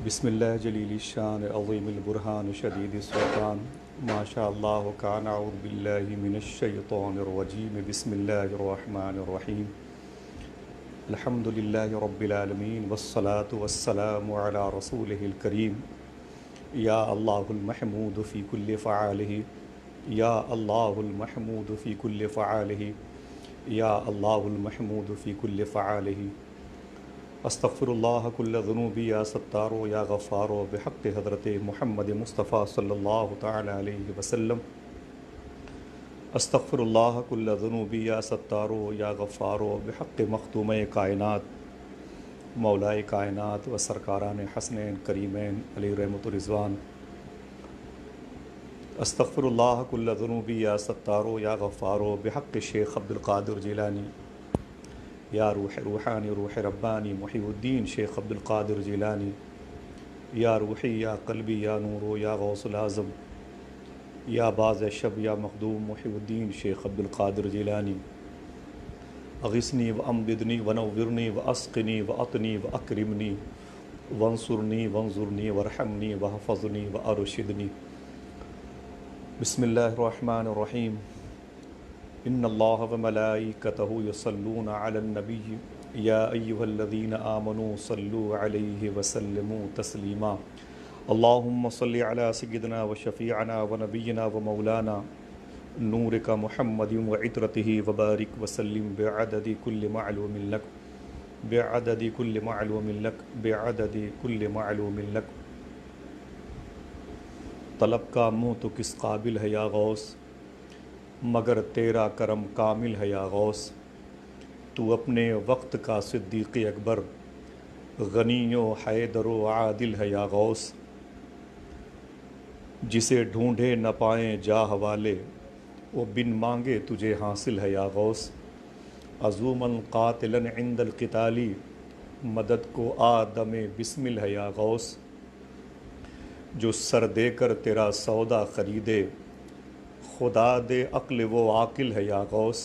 بسم اللہ جلیل الشان عظیم البرہان شدید السلطان ما شاء اللہ کان اعوذ باللہ من الشیطان الرجیم بسم اللہ الرحمن الرحیم الحمد للہ رب العالمین والصلاة والسلام علی رسولہ الکریم یا اللہ المحمود فی کل فعالہ یا اللہ المحمود فی کل فعالہ یا اللہ المحمود فی کل فعالہ استغفر اللہ کل ذنوبی یا ستارو یا غفارو بحق حضرت محمد مصطفیٰ صلی اللہ تعالی علیہ وسلم استغفر اللہ کل ذنوبی یا ستارو یا غفارو بحق مختوم کائنات مولائے کائنات و سرکاران حسنین کریمین علی رحمت الرضوان استغفر اللہ کل ذنوبی یا ستارو یا غفارو بحق شیخ عبد القادر جیلانی یا روح روحانی روح ربانی محی الدین شیخ عبد القادر جیلانی یا روحی یا قلبی یا نورو یا غوث العظم یا باز شب یا مخدوم محی الدین شیخ عبد القادر جیلانی اغثنی و امددنی و نورنی و اسقنی و اطنی و اکرمنی وانصرنی وانظرنی ورحمنی وحفظنی و ارشدنی بسم اللہ الرحمن الرحیم ان اللہ و ملائکتہ یصلون علی النبی یا ایہا الذین آمنوا صلوا علیہ وسلموا تسلیما اللہم صلی علی سیدنا و شفیعنا و نبینا و مولانا نورک محمد و عطرتہ وبارک وسلم بعدد کل معلوم لک بعدد کل معلوم لک بعدد کل معلوم لک طلب کا منہ تو کس قابل ہے یا غوث مگر تیرا کرم کامل ہے یا غوث تو اپنے وقت کا صدیق اکبر غنی و حیدر و عادل ہے یا غوث جسے ڈھونڈے نہ پائیں جاہ والے وہ بن مانگے تجھے حاصل ہے یا غوث عزوما قاتلا عند القتال مدد کو آدم بسمل ہے یا غوث جو سر دے کر تیرا سودا خریدے خدا دے عقل و عاقل ہے یا غوث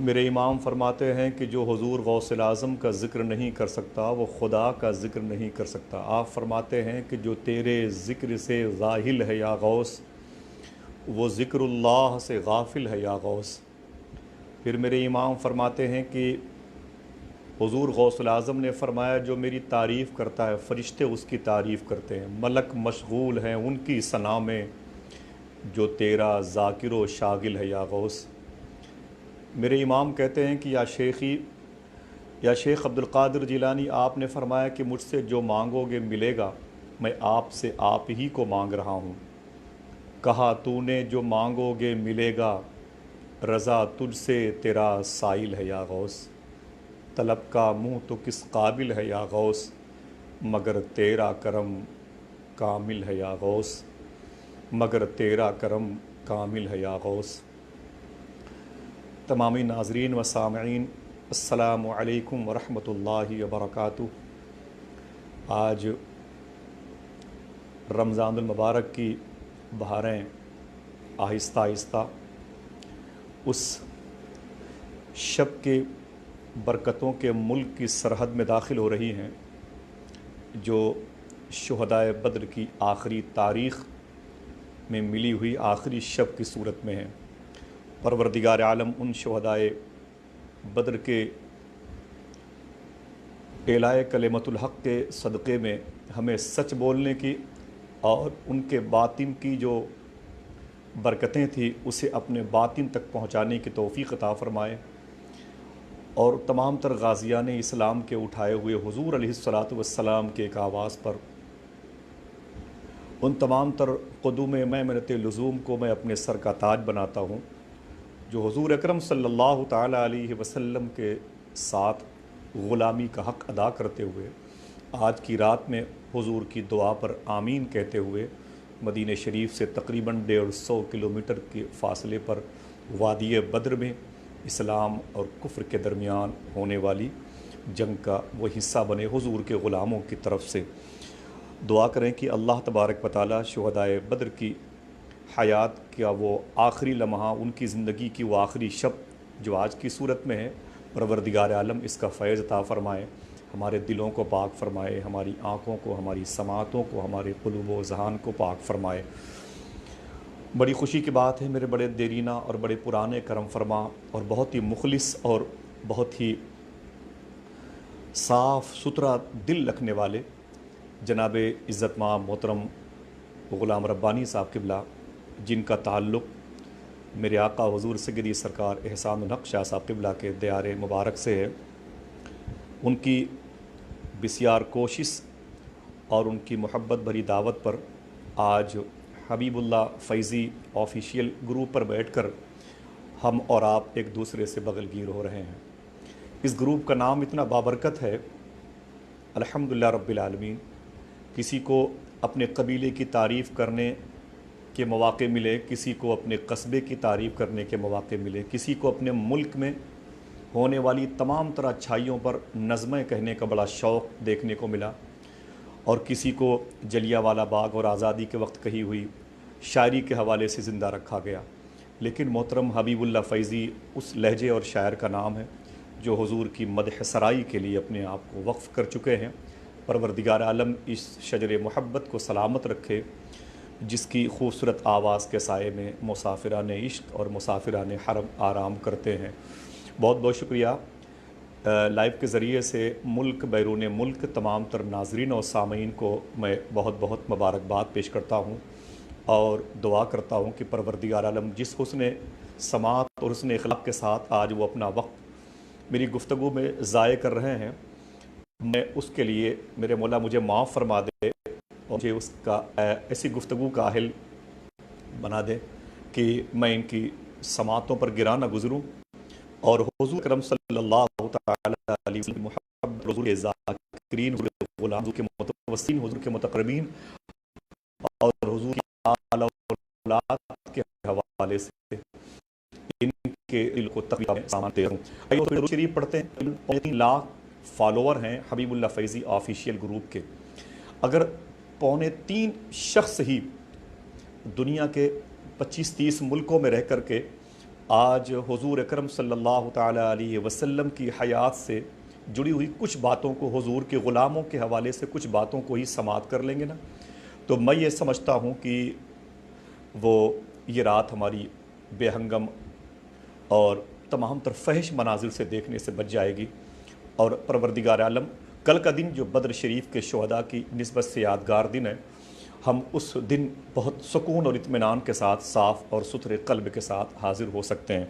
میرے امام فرماتے ہیں کہ جو حضور غوث الاعظم کا ذکر نہیں کر سکتا وہ خدا کا ذکر نہیں کر سکتا۔ آپ فرماتے ہیں کہ جو تیرے ذکر سے ذاہل ہے یا غوث وہ ذکر اللہ سے غافل ہے یا غوث۔ پھر میرے امام فرماتے ہیں کہ حضور غوث الاعظم نے فرمایا جو میری تعریف کرتا ہے فرشتے اس کی تعریف کرتے ہیں، ملک مشغول ہیں ان کی ثنا میں، جو تیرا ذاکر و شاغل ہے یا غوث۔ میرے امام کہتے ہیں کہ یا شیخ عبد القادر جیلانی آپ نے فرمایا کہ مجھ سے جو مانگو گے ملے گا، میں آپ سے آپ ہی کو مانگ رہا ہوں۔ کہا تو نے جو مانگو گے ملے گا، رضا تجھ سے تیرا سائل ہے یا غوث۔ طلب کا منہ تو کس قابل ہے یا غوث مگر تیرا کرم کامل ہے یا غوث، مگر تیرا کرم کامل ہے یا غوث۔ تمامی ناظرین و سامعین السلام علیکم ورحمۃ اللہ وبرکاتہ۔ آج رمضان المبارک کی بہاریں آہستہ آہستہ اس شب کے برکتوں کے ملک کی سرحد میں داخل ہو رہی ہیں جو شہدائے بدر کی آخری تاریخ میں ملی ہوئی آخری شب کی صورت میں ہے۔ پروردگار عالم ان شہدائے بدر کے اعلائے کلمۃ الحق کے صدقے میں ہمیں سچ بولنے کی اور ان کے باطن کی جو برکتیں تھیں اسے اپنے باطن تک پہنچانے کی توفیق عطا فرمائے، اور تمام تر غازیان اسلام کے اٹھائے ہوئے حضور علیہ الصلاۃ والسلام کے ایک آواز پر ان تمام تر قدوم میمنۃ لزوم کو میں اپنے سر کا تاج بناتا ہوں جو حضور اکرم صلی اللہ تعالی علیہ وسلم کے ساتھ غلامی کا حق ادا کرتے ہوئے آج کی رات میں حضور کی دعا پر آمین کہتے ہوئے مدینہ شریف سے تقریباً 150 کلومیٹر کے فاصلے پر وادی بدر میں اسلام اور کفر کے درمیان ہونے والی جنگ کا وہ حصہ بنے حضور کے غلاموں کی طرف سے دعا کریں کہ اللہ تبارک و تعالی شہدائے بدر کی حیات کا وہ آخری لمحہ، ان کی زندگی کی وہ آخری شب جو آج کی صورت میں ہے، پروردگار عالم اس کا فیض عطا فرمائے۔ ہمارے دلوں کو پاک فرمائے، ہماری آنکھوں کو، ہماری سماعتوں کو، ہمارے قلوب و ذہان کو پاک فرمائے۔ بڑی خوشی کی بات ہے، میرے بڑے دیرینہ اور بڑے پرانے کرم فرما اور بہت ہی مخلص اور بہت ہی صاف ستھرا دل رکھنے والے جناب عزت مآب محترم غلام ربانی صاحب قبلہ، جن کا تعلق میرے آقا حضور سیدی سرکار احسان الحق شاہ صاحب قبلہ کے دیار مبارک سے ہے، ان کی بسیار کوشش اور ان کی محبت بھری دعوت پر آج حبیب اللہ فیضی آفیشیل گروپ پر بیٹھ کر ہم اور آپ ایک دوسرے سے بغل گیر ہو رہے ہیں۔ اس گروپ کا نام اتنا بابرکت ہے، الحمدللہ رب العالمین۔ کسی کو اپنے قبیلے کی تعریف کرنے کے مواقع ملے، کسی کو اپنے قصبے کی تعریف کرنے کے مواقع ملے، کسی کو اپنے ملک میں ہونے والی تمام طرح اچھائیوں پر نظمیں کہنے کا بڑا شوق دیکھنے کو ملا، اور کسی کو جلیانوالہ باغ اور آزادی کے وقت کہی ہوئی شاعری کے حوالے سے زندہ رکھا گیا۔ لیکن محترم حبیب اللہ فیضی اس لہجے اور شاعر کا نام ہے جو حضور کی مدح سرائی کے لیے اپنے آپ کو وقف کر چکے ہیں۔ پروردگار عالم اس شجر محبت کو سلامت رکھے، جس کی خوبصورت آواز کے سائے میں مسافران عشق اور مسافران حرم آرام کرتے ہیں۔ بہت بہت شکریہ۔ لائیو کے ذریعے سے ملک بیرون ملک تمام تر ناظرین اور سامعین کو میں بہت بہت مبارکباد پیش کرتا ہوں اور دعا کرتا ہوں کہ پروردگار عالم جس حسن سماعت اور حسن اخلاق کے ساتھ آج وہ اپنا وقت میری گفتگو میں ضائع کر رہے ہیں، میں اس کے لیے میرے مولا مجھے معاف فرما دے اور مجھے اس کا ایسی گفتگو کا اہل بنا دے کہ میں ان کی سماعتوں پر گراں نہ گزروں، اور حضور اکرم صلی اللہ تعالی علیہ وسلم محبت حضور کے ذاکرین، حضور کے غلام، حضور کے متوسلین، حضور کے متقربین اور حضور کی آل اولاد کے حوالے سے ان کے دل کو تقویٰ میں سامانتے ہوں۔ آئیے درود شریف پڑھتے ہیں۔ 3 لاکھ فالوور ہیں حبیب اللہ فیضی آفیشیل گروپ کے۔ اگر 3.25 شخص ہی دنیا کے 25-30 ملکوں میں رہ کر کے آج حضور اکرم صلی اللہ تعالی علیہ وسلم کی حیات سے جڑی ہوئی کچھ باتوں کو، حضور کے غلاموں کے حوالے سے کچھ باتوں کو ہی سماعت کر لیں گے نا، تو میں یہ سمجھتا ہوں کہ یہ رات ہماری بے ہنگم اور تمام تر فحش مناظر سے دیکھنے سے بچ جائے گی، اور پروردگار عالم کل کا دن جو بدر شریف کے شہداء کی نسبت سے یادگار دن ہے، ہم اس دن بہت سکون اور اطمینان کے ساتھ صاف اور ستھرے قلب کے ساتھ حاضر ہو سکتے ہیں۔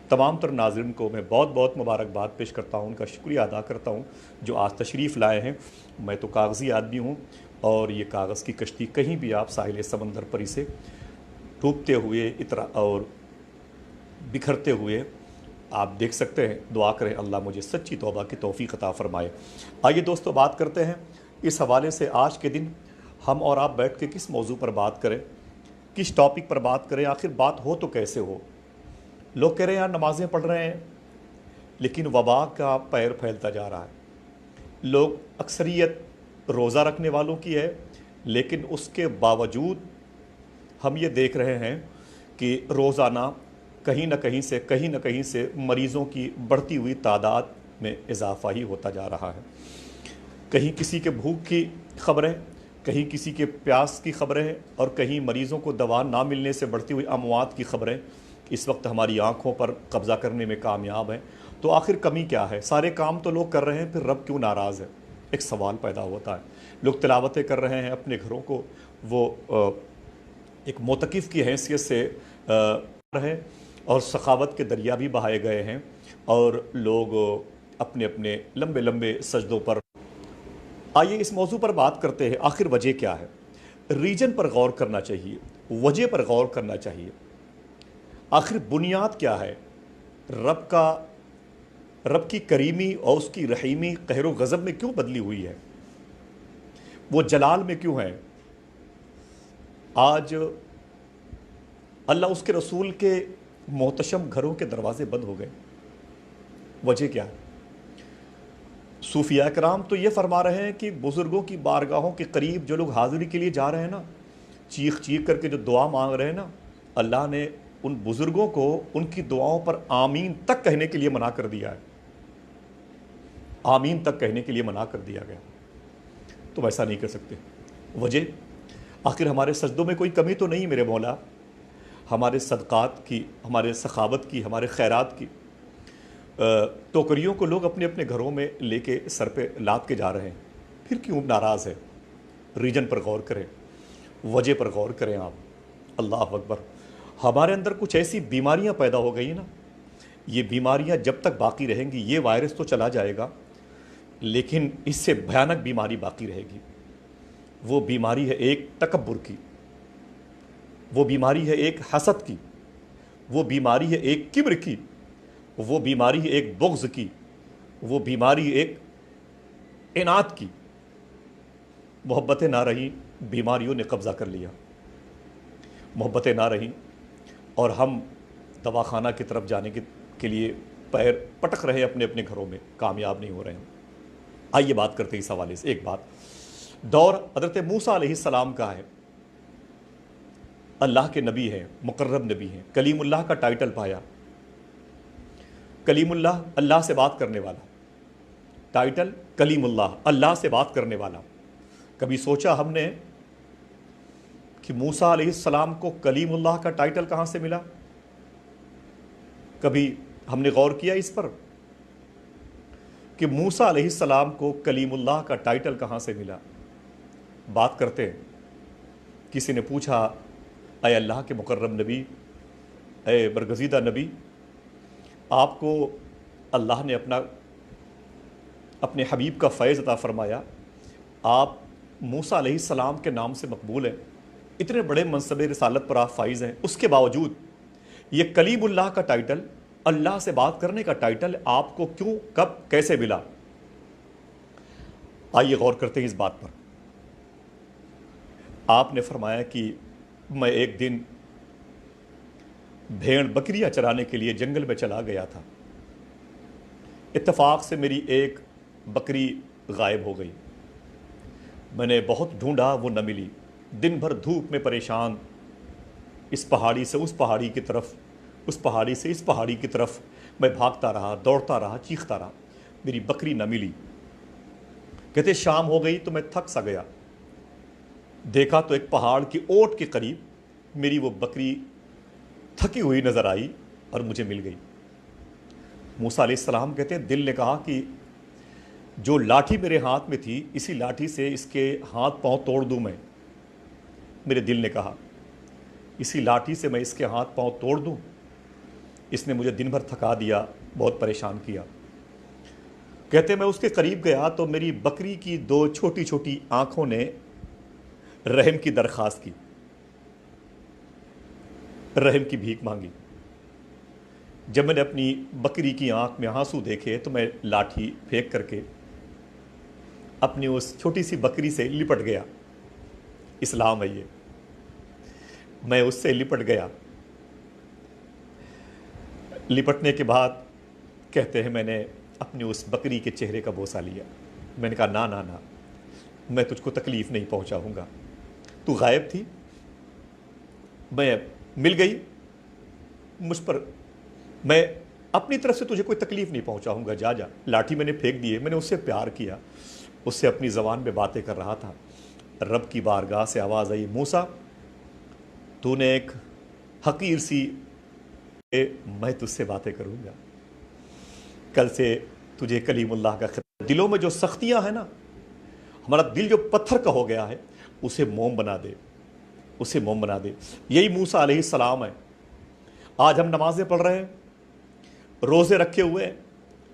تمام تر ناظرین کو میں بہت بہت مبارکباد پیش کرتا ہوں، ان کا شکریہ ادا کرتا ہوں جو آج تشریف لائے ہیں۔ میں تو کاغذی آدمی ہوں، اور یہ کاغذ کی کشتی کہیں بھی آپ ساحل سمندر پر اسے ڈوبتے ہوئے اور بکھرتے ہوئے آپ دیکھ سکتے ہیں۔ دعا کریں اللہ مجھے سچی توبہ کی توفیق عطا فرمائے۔ آئیے دوستو بات کرتے ہیں اس حوالے سے، آج کے دن ہم اور آپ بیٹھ کے کس موضوع پر بات کریں، کس ٹاپک پر بات کریں، آخر بات ہو تو کیسے ہو۔ لوگ کہہ رہے ہیں یار نمازیں پڑھ رہے ہیں لیکن وبا کا پیر پھیلتا جا رہا ہے۔ لوگ اکثریت روزہ رکھنے والوں کی ہے، لیکن اس کے باوجود ہم یہ دیکھ رہے ہیں کہ روزانہ کہیں نہ کہیں سے مریضوں کی بڑھتی ہوئی تعداد میں اضافہ ہی ہوتا جا رہا ہے۔ کہیں کسی کے بھوک کی خبریں، کہیں کسی کے پیاس کی خبریں، اور کہیں مریضوں کو دوا نہ ملنے سے بڑھتی ہوئی اموات کی خبریں اس وقت ہماری آنکھوں پر قبضہ کرنے میں کامیاب ہیں۔ تو آخر کمی کیا ہے؟ سارے کام تو لوگ کر رہے ہیں، پھر رب کیوں ناراض ہے؟ ایک سوال پیدا ہوتا ہے۔ لوگ تلاوتیں کر رہے ہیں اپنے گھروں کو، وہ ایک معتکف کی حیثیت سے رہے، اور سخاوت کے دریا بھی بہائے گئے ہیں، اور لوگ اپنے اپنے لمبے لمبے سجدوں پر۔ آئیے اس موضوع پر بات کرتے ہیں، آخر وجہ کیا ہے؟ ریجن پر غور کرنا چاہیے، وجہ پر غور کرنا چاہیے۔ آخر بنیاد کیا ہے؟ رب کی کریمی اور اس کی رحیمی قہر و غضب میں کیوں بدلی ہوئی ہے؟ وہ جلال میں کیوں ہے؟ آج اللہ اس کے رسول کے محتشم گھروں کے دروازے بند ہو گئے، وجہ کیا ہے؟ صوفیاء کرام تو یہ فرما رہے ہیں کہ بزرگوں کی بارگاہوں کے قریب جو لوگ حاضری کے لیے جا رہے ہیں نا، چیخ چیخ کر کے جو دعا مانگ رہے ہیں نا، اللہ نے ان بزرگوں کو ان کی دعاؤں پر آمین تک کہنے کے لیے منع کر دیا ہے۔ آمین تک کہنے کے لیے منع کر دیا گیا. تم ایسا نہیں کر سکتے. وجہ آخر ہمارے سجدوں میں کوئی کمی تو نہیں میرے مولا. ہمارے صدقات کی، ہمارے سخاوت کی، ہمارے خیرات کی ٹوکریوں کو لوگ اپنے اپنے گھروں میں لے کے سر پہ لاد کے جا رہے ہیں. پھر کیوں ناراض ہے؟ ریجن پر غور کریں، وجہ پر غور کریں آپ. اللہ اکبر. ہمارے اندر کچھ ایسی بیماریاں پیدا ہو گئی نا، یہ بیماریاں جب تک باقی رہیں گی، یہ وائرس تو چلا جائے گا لیکن اس سے بھیانک بیماری باقی رہے گی. وہ بیماری ہے ایک تکبر کی، وہ بیماری ہے ایک حسد کی، وہ بیماری ہے ایک کبر کی، وہ بیماری ہے ایک بغض کی، وہ بیماری ایک اناد کی. محبتیں نہ رہیں، بیماریوں نے قبضہ کر لیا. محبتیں نہ رہیں اور ہم دواخانہ کی طرف جانے کے لیے پیر پٹک رہے اپنے اپنے گھروں میں، کامیاب نہیں ہو رہے ہیں. آئیے بات کرتے ہیں اس حوالے سے. ایک بات، دور حضرت موسیٰ علیہ السلام کا ہے. اللہ کے نبی ہیں، مقرب نبی ہیں، کلیم اللہ کا ٹائٹل پایا. کلیم اللہ، اللہ سے بات کرنے والا. ٹائٹل کلیم اللہ، اللہ سے بات کرنے والا. کبھی سوچا ہم نے کہ موسیٰ علیہ السلام کو کلیم اللہ کا ٹائٹل کہاں سے ملا؟ کبھی ہم نے غور کیا اس پر کہ موسیٰ علیہ السلام کو کلیم اللہ کا ٹائٹل کہاں سے ملا؟ بات کرتے ہیں. کسی نے پوچھا، اے اللہ کے مقرب نبی، اے برگزیدہ نبی، آپ کو اللہ نے اپنے حبیب کا فیض عطا فرمایا، آپ موسیٰ علیہ السلام کے نام سے مقبول ہیں، اتنے بڑے منصب رسالت پر آپ فائز ہیں، اس کے باوجود یہ کلیم اللہ کا ٹائٹل، اللہ سے بات کرنے کا ٹائٹل آپ کو کیوں، کب، کیسے ملا؟ آئیے غور کرتے ہیں اس بات پر. آپ نے فرمایا کہ میں ایک دن بھیڑ بکریاں چرانے کے لیے جنگل میں چلا گیا تھا. اتفاق سے میری ایک بکری غائب ہو گئی. میں نے بہت ڈھونڈا، وہ نہ ملی. دن بھر دھوپ میں پریشان، اس پہاڑی سے اس پہاڑی کی طرف، اس پہاڑی سے اس پہاڑی کی طرف میں بھاگتا رہا، دوڑتا رہا، چیختا رہا. میری بکری نہ ملی. کہتے شام ہو گئی تو میں تھک سا گیا. دیکھا تو ایک پہاڑ کی اوٹ کے قریب میری وہ بکری تھکی ہوئی نظر آئی اور مجھے مل گئی. موسیٰ علیہ السلام کہتے ہیں دل نے کہا کہ جو لاٹھی میرے ہاتھ میں تھی، اسی لاٹھی سے اس کے ہاتھ پاؤں توڑ دوں میں. میرے دل نے کہا اسی لاٹھی سے میں اس کے ہاتھ پاؤں توڑ دوں. اس نے مجھے دن بھر تھکا دیا، بہت پریشان کیا. کہتے میں اس کے قریب گیا تو میری بکری کی دو چھوٹی چھوٹی آنکھوں نے رحم کی درخواست کی، رحم کی بھیک مانگی. جب میں نے اپنی بکری کی آنکھ میں آنسو دیکھے تو میں لاٹھی پھینک کر کے اپنی اس چھوٹی سی بکری سے لپٹ گیا. اسلام ہے یہ. میں اس سے لپٹ گیا. لپٹنے کے بعد کہتے ہیں میں نے اپنی اس بکری کے چہرے کا بوسہ لیا. میں نے کہا نا نا نا، میں تجھ کو تکلیف نہیں پہنچاؤں گا. تو غائب تھی، میں مل گئی مجھ پر، میں اپنی طرف سے تجھے کوئی تکلیف نہیں پہنچاؤں گا. جا جا. لاٹھی میں نے پھینک دیے. میں نے اس سے پیار کیا، اس سے اپنی زبان میں باتیں کر رہا تھا. رب کی بارگاہ سے آواز آئی، موسیٰ تو نے ایک حقیر سی، میں تجھ سے باتیں کروں گا. کل سے تجھے کلیم اللہ کا خطاب. دلوں میں جو سختیاں ہیں نا، ہمارا دل جو پتھر کا ہو گیا ہے، اسے موم بنا دے، اسے موم بنا دے. یہی موسیٰ علیہ السلام ہے. آج ہم نمازیں پڑھ رہے ہیں، روزے رکھے ہوئے ہیں،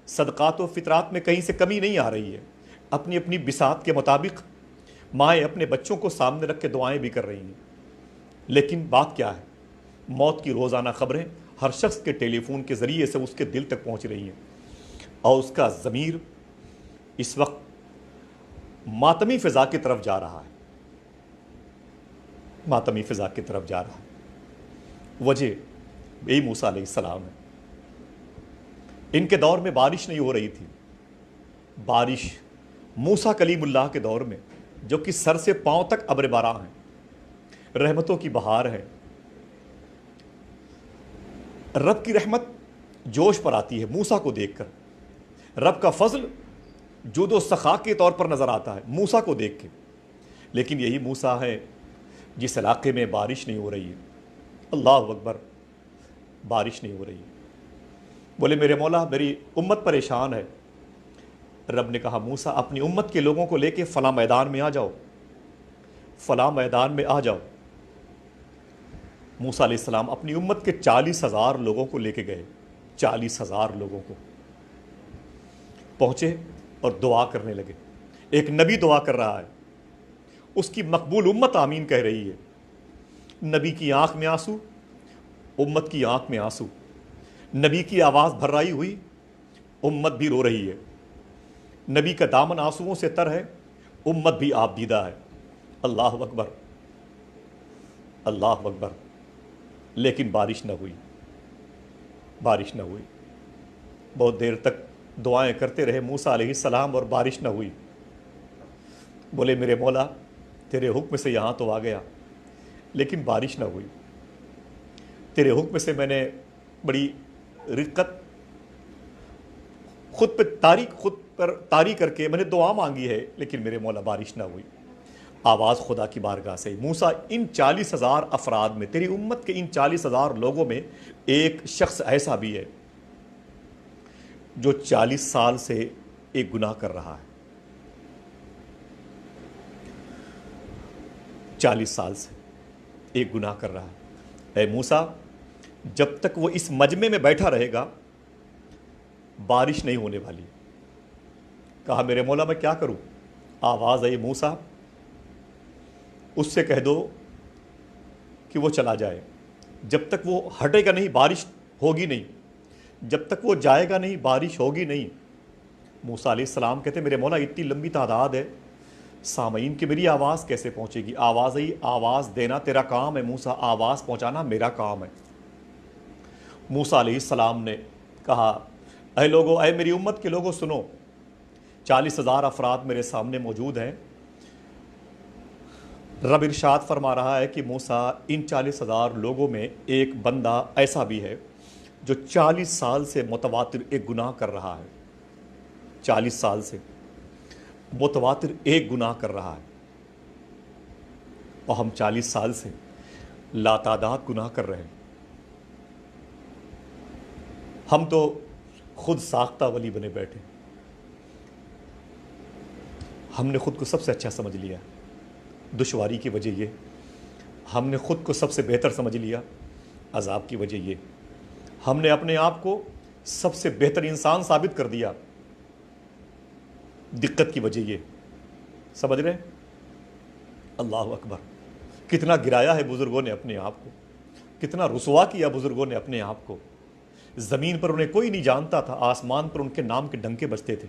صدقات و فطرات میں کہیں سے کمی نہیں آ رہی ہے. اپنی اپنی بساط کے مطابق مائیں اپنے بچوں کو سامنے رکھ کے دعائیں بھی کر رہی ہیں. لیکن بات کیا ہے؟ موت کی روزانہ خبریں ہر شخص کے ٹیلی فون کے ذریعے سے اس کے دل تک پہنچ رہی ہیں، اور اس کا ضمیر اس وقت ماتمی فضا کی طرف جا رہا ہے. ماتمی فضا کی طرف جا رہا ہے. وجہ یہی موسیٰ علیہ السلام ہے. ان کے دور میں بارش نہیں ہو رہی تھی. بارش موسیٰ کلیم اللہ کے دور میں، جو کہ سر سے پاؤں تک ابر باراں ہیں، رحمتوں کی بہار ہے. رب کی رحمت جوش پر آتی ہے موسیٰ کو دیکھ کر. رب کا فضل جود و سخا کے طور پر نظر آتا ہے موسیٰ کو دیکھ کے، لیکن یہی موسیٰ ہے جس علاقے میں بارش نہیں ہو رہی ہے، اللہ اکبر، بارش نہیں ہو رہی ہے۔ بولے میرے مولا میری امت پریشان ہے۔ رب نے کہا موسیٰ اپنی امت کے لوگوں کو لے کے فلاں میدان میں آ جاؤ، فلاں میدان میں آ جاؤ۔ موسیٰ علیہ السلام اپنی امت کے 40,000 لوگوں کو لے کے گئے، 40,000 لوگوں کو پہنچے اور دعا کرنے لگے۔ ایک نبی دعا کر رہا ہے، اس کی مقبول امت آمین کہہ رہی ہے۔ نبی کی آنکھ میں آنسو، امت کی آنکھ میں آنسو، نبی کی آواز بھرائی ہوئی، امت بھی رو رہی ہے۔ نبی کا دامن آنسوؤں سے تر ہے، امت بھی آپ دیدہ ہے۔ اللہ اکبر، اللہ اکبر، لیکن بارش نہ ہوئی، بارش نہ ہوئی۔ بہت دیر تک دعائیں کرتے رہے موسیٰ علیہ السلام اور بارش نہ ہوئی۔ بولے میرے مولا تیرے حکم سے یہاں تو آ گیا لیکن بارش نہ ہوئی، تیرے حکم سے میں نے بڑی رقت خود پر طاری کر کے میں نے دعا مانگی ہے، لیکن میرے مولا بارش نہ ہوئی۔ آواز خدا کی بارگاہ سے، موسیٰ ان 40,000 افراد میں، تیری امت کے ان 40,000 لوگوں میں ایک شخص ایسا بھی ہے جو 40 سال سے ایک گناہ کر رہا ہے، 40 سال سے ایک گناہ کر رہا ہے۔ اے موسیٰ جب تک وہ اس مجمع میں بیٹھا رہے گا بارش نہیں ہونے والی۔ کہا میرے مولا میں کیا کروں؟ آواز آئی موسیٰ اس سے کہہ دو کہ وہ چلا جائے، جب تک وہ ہٹے گا نہیں بارش ہوگی نہیں، جب تک وہ جائے گا نہیں بارش ہوگی نہیں۔ موسیٰ علیہ السلام کہتے میرے مولا اتنی لمبی تعداد ہے سامعین کہ میری آواز کیسے پہنچے گی؟ آواز آئی، آواز دینا تیرا کام ہے موسیٰ، آواز پہنچانا میرا کام ہے۔ موسیٰ علیہ السلام نے کہا اے لوگو، اے میری امت کے لوگوں سنو، 40,000 افراد میرے سامنے موجود ہیں۔ رب ارشاد فرما رہا ہے کہ موسیٰ ان 40,000 لوگوں میں ایک بندہ ایسا بھی ہے جو 40 سال سے متواتر ایک گناہ کر رہا ہے، 40 سال سے متواتر ایک گناہ کر رہا ہے، اور ہم 40 سال سے لاتعداد گناہ کر رہے ہیں۔ ہم تو خود ساختہ ولی بنے بیٹھے، ہم نے خود کو سب سے اچھا سمجھ لیا۔ دشواری کی وجہ یہ، ہم نے خود کو سب سے بہتر سمجھ لیا۔ عذاب کی وجہ یہ، ہم نے اپنے آپ کو سب سے بہتر انسان ثابت کر دیا۔ دقت کی وجہ یہ، سمجھ رہے ہیں؟ اللہ اکبر، کتنا گرایا ہے بزرگوں نے اپنے آپ کو، کتنا رسوا کیا بزرگوں نے اپنے آپ کو۔ زمین پر انہیں کوئی نہیں جانتا تھا، آسمان پر ان کے نام کے ڈنکے بجتے تھے۔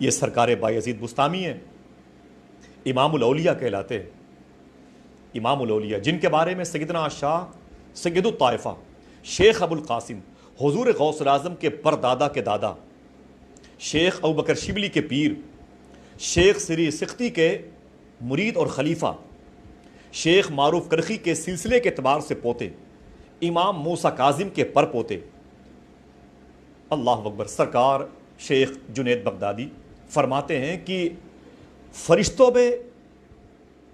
یہ سرکار بایزید بستامی ہیں، امام الاولیاء کہلاتے ہیں، امام الاولیاء، جن کے بارے میں سیدنا شاہ سید الطائفہ شیخ ابو القاسم حضور غوث الاعظم کے پردادا کے دادا، شیخ ابوبکر شبلی کے پیر، شیخ سری سختی کے مرید اور خلیفہ، شیخ معروف کرخی کے سلسلے کے اعتبار سے پوتے، امام موسیٰ کاظم کے پر پوتے۔ اللہ اکبر۔ سرکار شیخ جنید بغدادی فرماتے ہیں کہ فرشتوں میں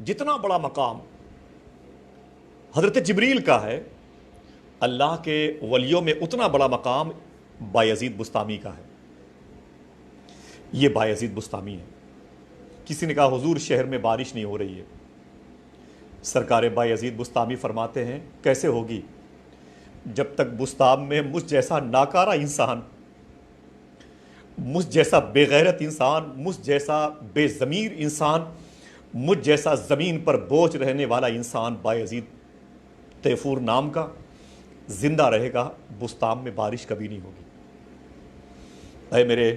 جتنا بڑا مقام حضرت جبریل کا ہے، اللہ کے ولیوں میں اتنا بڑا مقام بایزید بستامی کا ہے۔ یہ بایزید بستامی ہے۔ کسی نے کہا حضور شہر میں بارش نہیں ہو رہی ہے۔ سرکار بایزید بستامی فرماتے ہیں کیسے ہوگی؟ جب تک بستام میں مجھ جیسا ناکارہ انسان، مجھ جیسا بے غیرت انسان، مجھ جیسا بے ضمیر انسان، مجھ جیسا زمین پر بوجھ رہنے والا انسان بایزید تیفور نام کا زندہ رہے گا، بستام میں بارش کبھی نہیں ہوگی۔ اے میرے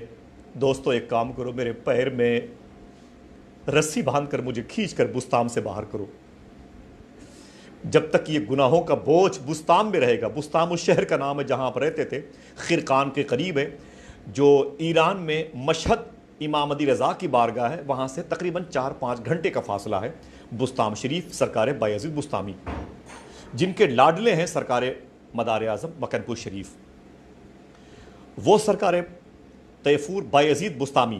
دوستو ایک کام کرو، میرے پیر میں رسی باندھ کر مجھے کھینچ کر بستام سے باہر کرو۔ جب تک یہ گناہوں کا بوجھ بستام میں رہے گا، بستام اس شہر کا نام ہے جہاں آپ رہتے تھے، خرقان کے قریب ہے، جو ایران میں مشہد امام علی رضا کی بارگاہ ہے، وہاں سے تقریباً 4-5 گھنٹے کا فاصلہ ہے۔ بستام شریف سرکار بایزید بستامی، جن کے لاڈلے ہیں سرکار مدار اعظم مکن پور شریف، وہ سرکار تیفور بایزید بستامی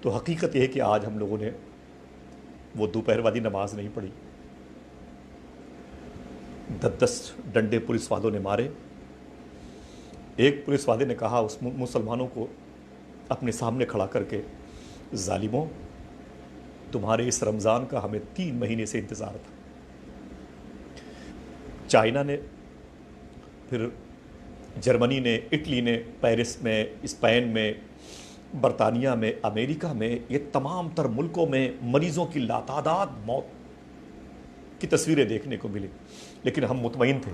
تو حقیقت یہ ہے کہ آج ہم لوگوں نے وہ دوپہر والی نماز نہیں پڑھی. 10 ڈنڈے پولیس والوں نے مارے. ایک پولیس والے نے کہا اس مسلمانوں کو اپنے سامنے کھڑا کر کے، ظالموں، تمہارے اس رمضان کا ہمیں 3 مہینے سے انتظار تھا. چائنا نے، پھر جرمنی نے، اٹلی نے، پیرس میں، اسپین میں، برطانیہ میں، امریکہ میں، یہ تمام تر ملکوں میں مریضوں کی لاتعداد موت کی تصویریں دیکھنے کو ملی. لیکن ہم مطمئن تھے.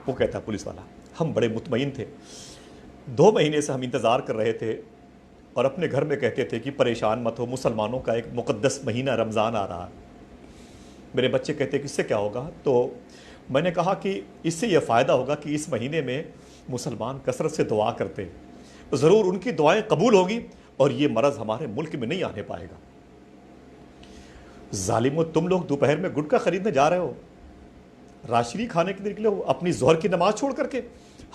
وہ کہتا پولیس والا، ہم بڑے مطمئن تھے. 2 مہینے سے ہم انتظار کر رہے تھے اور اپنے گھر میں کہتے تھے کہ پریشان مت ہو، مسلمانوں کا ایک مقدس مہینہ رمضان آ رہا ہے. میرے بچے کہتے کہ اس سے کیا ہوگا؟ تو میں نے کہا کہ اس سے یہ فائدہ ہوگا کہ اس مہینے میں مسلمان کثرت سے دعا کرتے ہیں، ضرور ان کی دعائیں قبول ہوگی اور یہ مرض ہمارے ملک میں نہیں آنے پائے گا. ظالموں، تم لوگ دوپہر میں گٹکا خریدنے جا رہے ہو، راشری کھانے کے لیے نکلے ہو اپنی ظہر کی نماز چھوڑ کر کے.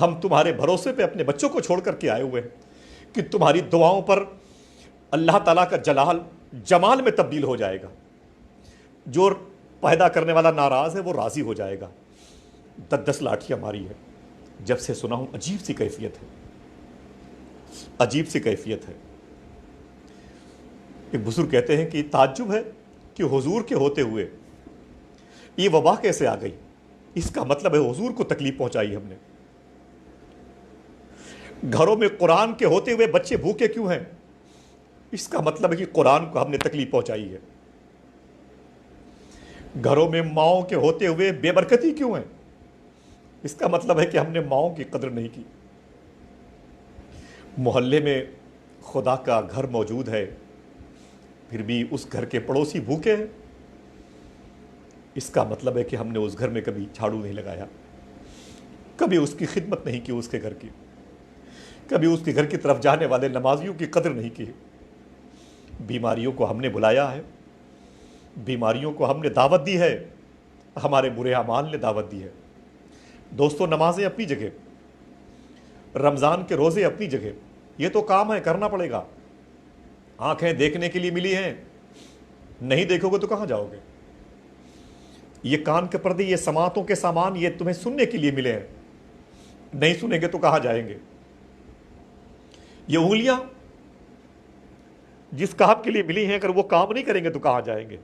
ہم تمہارے بھروسے پہ اپنے بچوں کو چھوڑ کر کے آئے ہوئے ہیں کہ تمہاری دعاؤں پر اللہ تعالیٰ کا جلال جمال میں تبدیل ہو جائے گا. جو پیدا کرنے والا ناراض ہے وہ راضی ہو جائے گا. 10 لاٹھیاں ماری ہے. جب سے سنا ہوں عجیب سی کیفیت ہے، عجیب سی کیفیت ہے. ایک بزرگ کہتے ہیں کہ تعجب ہے کہ حضور کے ہوتے ہوئے یہ وبا کیسے آ گئی. اس کا مطلب ہے حضور کو تکلیف پہنچائی ہم نے. گھروں میں قرآن کے ہوتے ہوئے بچے بھوکے کیوں ہیں؟ اس کا مطلب ہے کہ قرآن کو ہم نے تکلیف پہنچائی ہے. گھروں میں ماؤں کے ہوتے ہوئے بے برکتی کیوں ہے؟ اس کا مطلب ہے کہ ہم نے ماؤں کی قدر نہیں کی. محلے میں خدا کا گھر موجود ہے، پھر بھی اس گھر کے پڑوسی بھوکے ہیں. اس کا مطلب ہے کہ ہم نے اس گھر میں کبھی جھاڑو نہیں لگایا، کبھی اس کی خدمت نہیں کی، اس کے گھر کی، کبھی اس کے گھر کی طرف جانے والے نمازیوں کی قدر نہیں کی. بیماریوں کو ہم نے بلایا ہے، بیماریوں کو ہم نے دعوت دی ہے، ہمارے برے اعمال نے دعوت دی ہے. دوستو، نمازیں اپنی جگہ، رمضان کے روزے اپنی جگہ، یہ تو کام ہے، کرنا پڑے گا. آنکھیں دیکھنے کے لیے ملی ہیں، نہیں دیکھو گے تو کہاں جاؤ گے؟ یہ کان کے پردے، یہ سماعتوں کے سامان، یہ تمہیں سننے کے لیے ملے ہیں، نہیں سنیں گے تو کہاں جائیں گے؟ یہ انگلیاں جس کام کے لیے ملی ہیں، اگر وہ کام نہیں کریں گے تو کہاں جائیں گے؟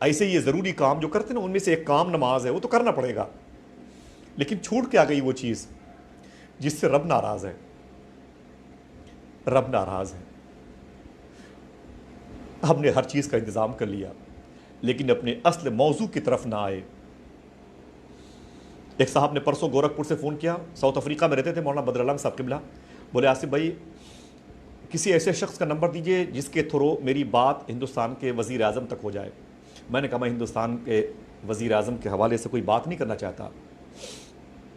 ایسے یہ ضروری کام جو کرتے ہیں نا، ان میں سے ایک کام نماز ہے، وہ تو کرنا پڑے گا. لیکن چھوٹ کیا گئی وہ چیز جس سے رب ناراض ہے. رب ناراض ہے. ہم نے ہر چیز کا انتظام کر لیا لیکن اپنے اصل موضوع کی طرف نہ آئے. ایک صاحب نے پرسوں گورکھپور سے فون کیا، ساؤتھ افریقہ میں رہتے تھے، مولانا بدر علام صاحب قبلہ. بولے آصف بھائی کسی ایسے شخص کا نمبر دیجئے جس کے تھرو میری بات ہندوستان کے وزیر اعظم تک ہو جائے. میں نے کہا میں ہندوستان کے وزیر اعظم کے حوالے سے کوئی بات نہیں کرنا چاہتا.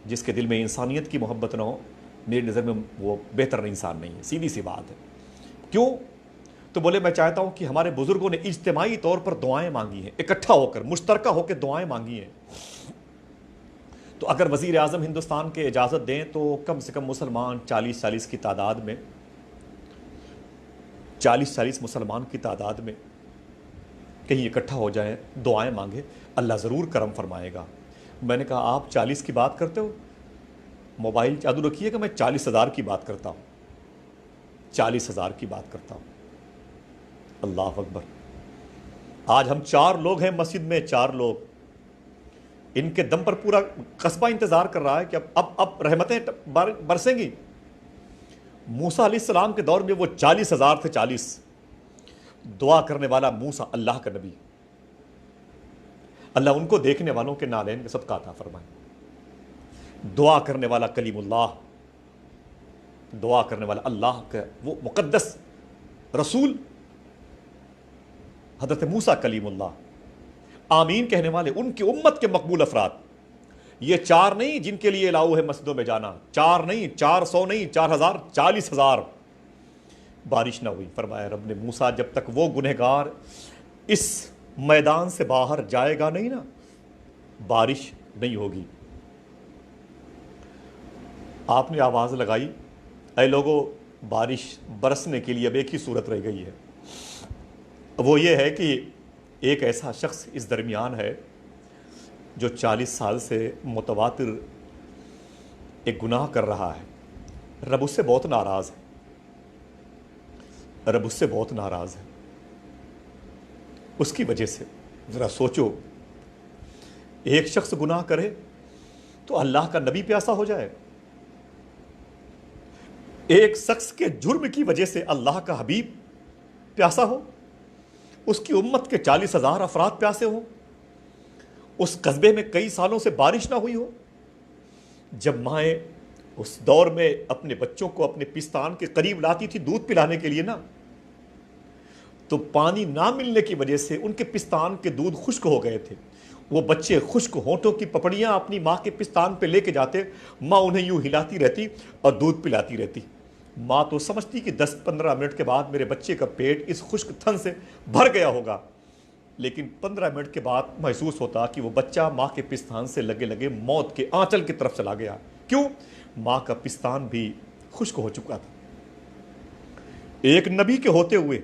جس کے دل میں انسانیت کی محبت نہ ہو، میری نظر میں وہ بہتر انسان نہیں ہے. سیدھی سی بات ہے. کیوں؟ تو بولے میں چاہتا ہوں کہ ہمارے بزرگوں نے اجتماعی طور پر دعائیں مانگی ہیں، اکٹھا ہو کر، مشترکہ ہو کے دعائیں مانگی ہیں. تو اگر وزیر اعظم ہندوستان کے اجازت دیں تو کم سے کم مسلمان 40 کی تعداد میں، 40 مسلمان کی تعداد میں کہیں اکٹھا ہو جائیں، دعائیں مانگے، اللہ ضرور کرم فرمائے گا. میں نے کہا آپ 40 کی بات کرتے ہو، موبائل چالو رکھیے کہ میں 40,000 کی بات کرتا ہوں، 40,000 کی بات کرتا ہوں. اللہ اکبر. آج ہم 4 لوگ ہیں مسجد میں، 4 لوگ. ان کے دم پر پورا قصبہ انتظار کر رہا ہے کہ اب رحمتیں برسیں گی. موسیٰ علیہ السلام کے دور میں وہ 40,000 تھے. 40 دعا کرنے والا موسیٰ، اللہ کا نبی. اللہ ان کو دیکھنے والوں کے نالین کا صدقہ عطا فرمائے. دعا کرنے والا کلیم اللہ، دعا کرنے والا اللہ کا وہ مقدس رسول حضرت موسیٰ کلیم اللہ. آمین کہنے والے ان کی امت کے مقبول افراد. یہ 4 نہیں جن کے لیے الاؤ ہے مسجدوں میں جانا، 4 نہیں، 400 نہیں، 4,000، 40,000. بارش نہ ہوئی. فرمایا رب نے موسیٰ جب تک وہ گنہگار اس میدان سے باہر جائے گا نہیں نا، بارش نہیں ہوگی. آپ نے آواز لگائی، اے لوگوں بارش برسنے کے لیے اب ایک ہی صورت رہ گئی ہے. وہ یہ ہے کہ ایک ایسا شخص اس درمیان ہے جو 40 سال سے متواتر ایک گناہ کر رہا ہے. رب اس سے بہت ناراض ہے. رب اس سے بہت ناراض ہے. اس کی وجہ سے ذرا سوچو، ایک شخص گناہ کرے تو اللہ کا نبی پیاسا ہو جائے. ایک شخص کے جرم کی وجہ سے اللہ کا حبیب پیاسا ہو، اس کی امت کے 40,000 افراد پیاسے ہوں، اس قصبے میں کئی سالوں سے بارش نہ ہوئی ہو. جب مائیں اس دور میں اپنے بچوں کو اپنے پستان کے قریب لاتی تھی دودھ پلانے کے لیے نا، تو پانی نہ ملنے کی وجہ سے ان کے پستان کے دودھ خشک ہو گئے تھے. وہ بچے خشک ہونٹوں کی پپڑیاں اپنی ماں کے پستان پہ لے کے جاتے، ماں انہیں یوں ہلاتی رہتی اور دودھ پلاتی رہتی. ماں تو سمجھتی کہ 10-15 منٹ کے بعد میرے بچے کا پیٹ اس خشک تھن سے بھر گیا ہوگا، لیکن 15 منٹ کے بعد محسوس ہوتا کہ وہ بچہ ماں کے پستان سے لگے لگے موت کے آنچل کی طرف چلا گیا. کیوں؟ ماں کا پستان بھی خشک ہو چکا تھا. ایک نبی کے ہوتے ہوئے،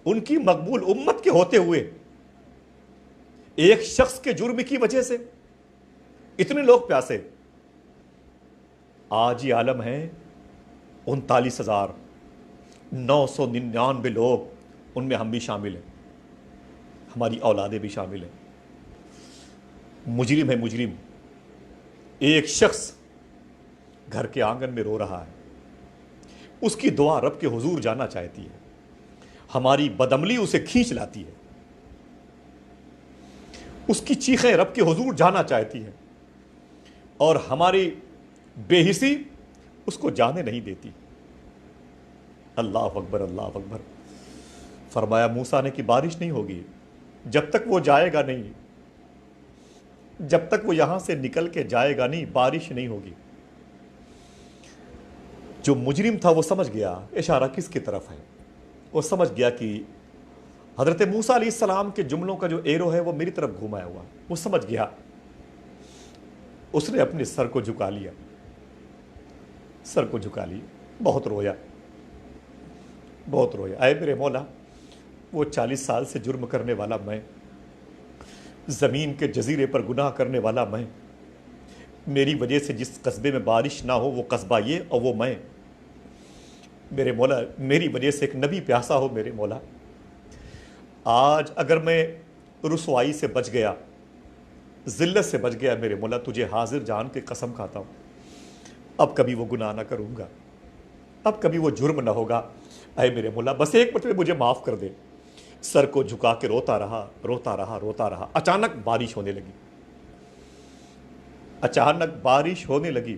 ان کی مقبول امت کے ہوتے ہوئے، ایک شخص کے جرم کی وجہ سے اتنے لوگ پیاسے. آج یہ عالم ہے 39,999 لوگ، ان میں ہم بھی شامل ہیں، ہماری اولادیں بھی شامل ہیں. مجرم ہے مجرم. ایک شخص گھر کے آنگن میں رو رہا ہے، اس کی دعا رب کے حضور جانا چاہتی ہے. ہماری بدعملی اسے کھینچ لاتی ہے، اس کی چیخیں رب کے حضور جانا چاہتی ہیں، اور ہماری بے حسی اس کو جانے نہیں دیتی. اللہ اکبر، اللہ اکبر. فرمایا موسیٰ نے کہ بارش نہیں ہوگی جب تک وہ جائے گا نہیں، جب تک وہ یہاں سے نکل کے جائے گا نہیں بارش نہیں ہوگی. جو مجرم تھا وہ سمجھ گیا اشارہ کس کی طرف ہے. وہ سمجھ گیا کہ حضرت موسیٰ علیہ السلام کے جملوں کا جو ایرو ہے وہ میری طرف گھومایا ہوا. وہ سمجھ گیا. اس نے اپنے سر کو جھکا لیا، سر کو جھکا لیا، بہت رویا، بہت رویا. اے میرے مولا، وہ 40 سال سے جرم کرنے والا میں، زمین کے جزیرے پر گناہ کرنے والا میں، میری وجہ سے جس قصبے میں بارش نہ ہو وہ قصبہ یہ اور وہ میں. میرے مولا میری وجہ سے ایک نبی پیاسا ہو. میرے مولا آج اگر میں رسوائی سے بچ گیا، ذلت سے بچ گیا، میرے مولا تجھے حاضر جان کے قسم کھاتا ہوں اب کبھی وہ گناہ نہ کروں گا، اب کبھی وہ جرم نہ ہوگا. اے میرے مولا بس ایک مرتبہ مجھے معاف کر دے. سر کو جھکا کے روتا رہا، روتا رہا، روتا رہا. اچانک بارش ہونے لگی، اچانک بارش ہونے لگی،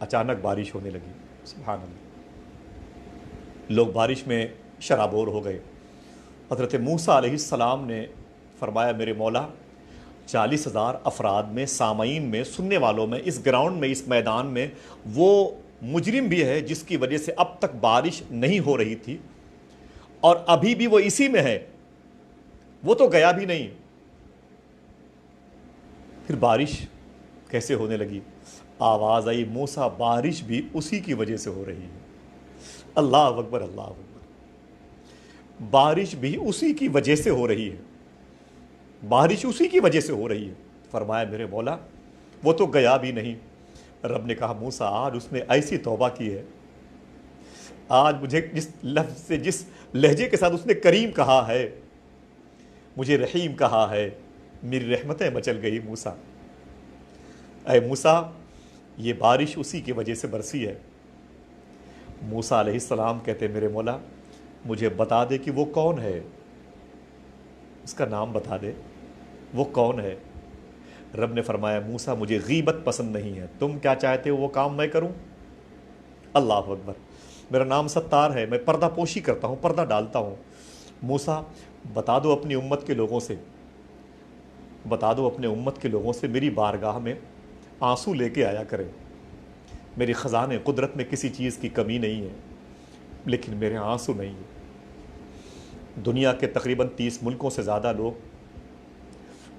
اچانک بارش ہونے لگی. سبحان اللہ. لوگ بارش میں شرابور ہو گئے. حضرت موسیٰ علیہ السلام نے فرمایا میرے مولا 40,000 افراد میں، سامعین میں، سننے والوں میں، اس گراؤنڈ میں، اس میدان میں وہ مجرم بھی ہے جس کی وجہ سے اب تک بارش نہیں ہو رہی تھی، اور ابھی بھی وہ اسی میں ہے، وہ تو گیا بھی نہیں. پھر بارش کیسے ہونے لگی؟ آواز آئی موسیٰ بارش بھی اسی کی وجہ سے ہو رہی ہے. اللہ اکبر، اللہ اکبر. بارش بھی اسی کی وجہ سے ہو رہی ہے، بارش اسی کی وجہ سے ہو رہی ہے. فرمایا میرے مولا وہ تو گیا بھی نہیں. رب نے کہا موسیٰ آج اس نے ایسی توبہ کی ہے، آج مجھے جس لفظ سے، جس لہجے کے ساتھ اس نے کریم کہا ہے، مجھے رحیم کہا ہے، میری رحمتیں مچل گئی. موسیٰ، اے موسیٰ یہ بارش اسی کی وجہ سے برسی ہے. موسیٰ علیہ السلام کہتے میرے مولا مجھے بتا دے کہ وہ کون ہے، اس کا نام بتا دے، وہ کون ہے. رب نے فرمایا موسیٰ مجھے غیبت پسند نہیں ہے، تم کیا چاہتے ہو وہ کام میں کروں. اللہ اکبر. میرا نام ستار ہے، میں پردہ پوشی کرتا ہوں، پردہ ڈالتا ہوں. موسیٰ بتا دو اپنی امت کے لوگوں سے، بتا دو اپنے امت کے لوگوں سے میری بارگاہ میں آنسو لے کے آیا کریں. میری خزانے قدرت میں کسی چیز کی کمی نہیں ہے، لیکن میرے آنسو نہیں ہیں. دنیا کے تقریباً 30 ملکوں سے زیادہ لوگ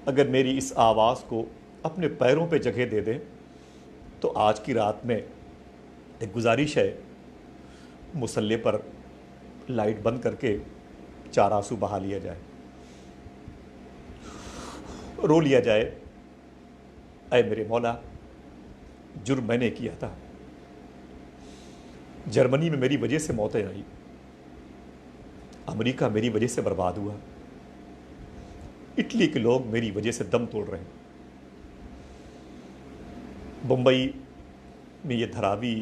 اگر میری اس آواز کو اپنے پیروں پہ جگہ دے دیں تو آج کی رات میں ایک گزارش ہے، مصلے پر لائٹ بند کر کے 4 آنسو بہا لیا جائے، رو لیا جائے، اے میرے مولا جرم میں نے کیا تھا، جرمنی میں میری وجہ سے موتیں آئی، امریکہ میری وجہ سے برباد ہوا، اٹلی کے لوگ میری وجہ سے دم توڑ رہے ہیں، بمبئی میں یہ دھراوی،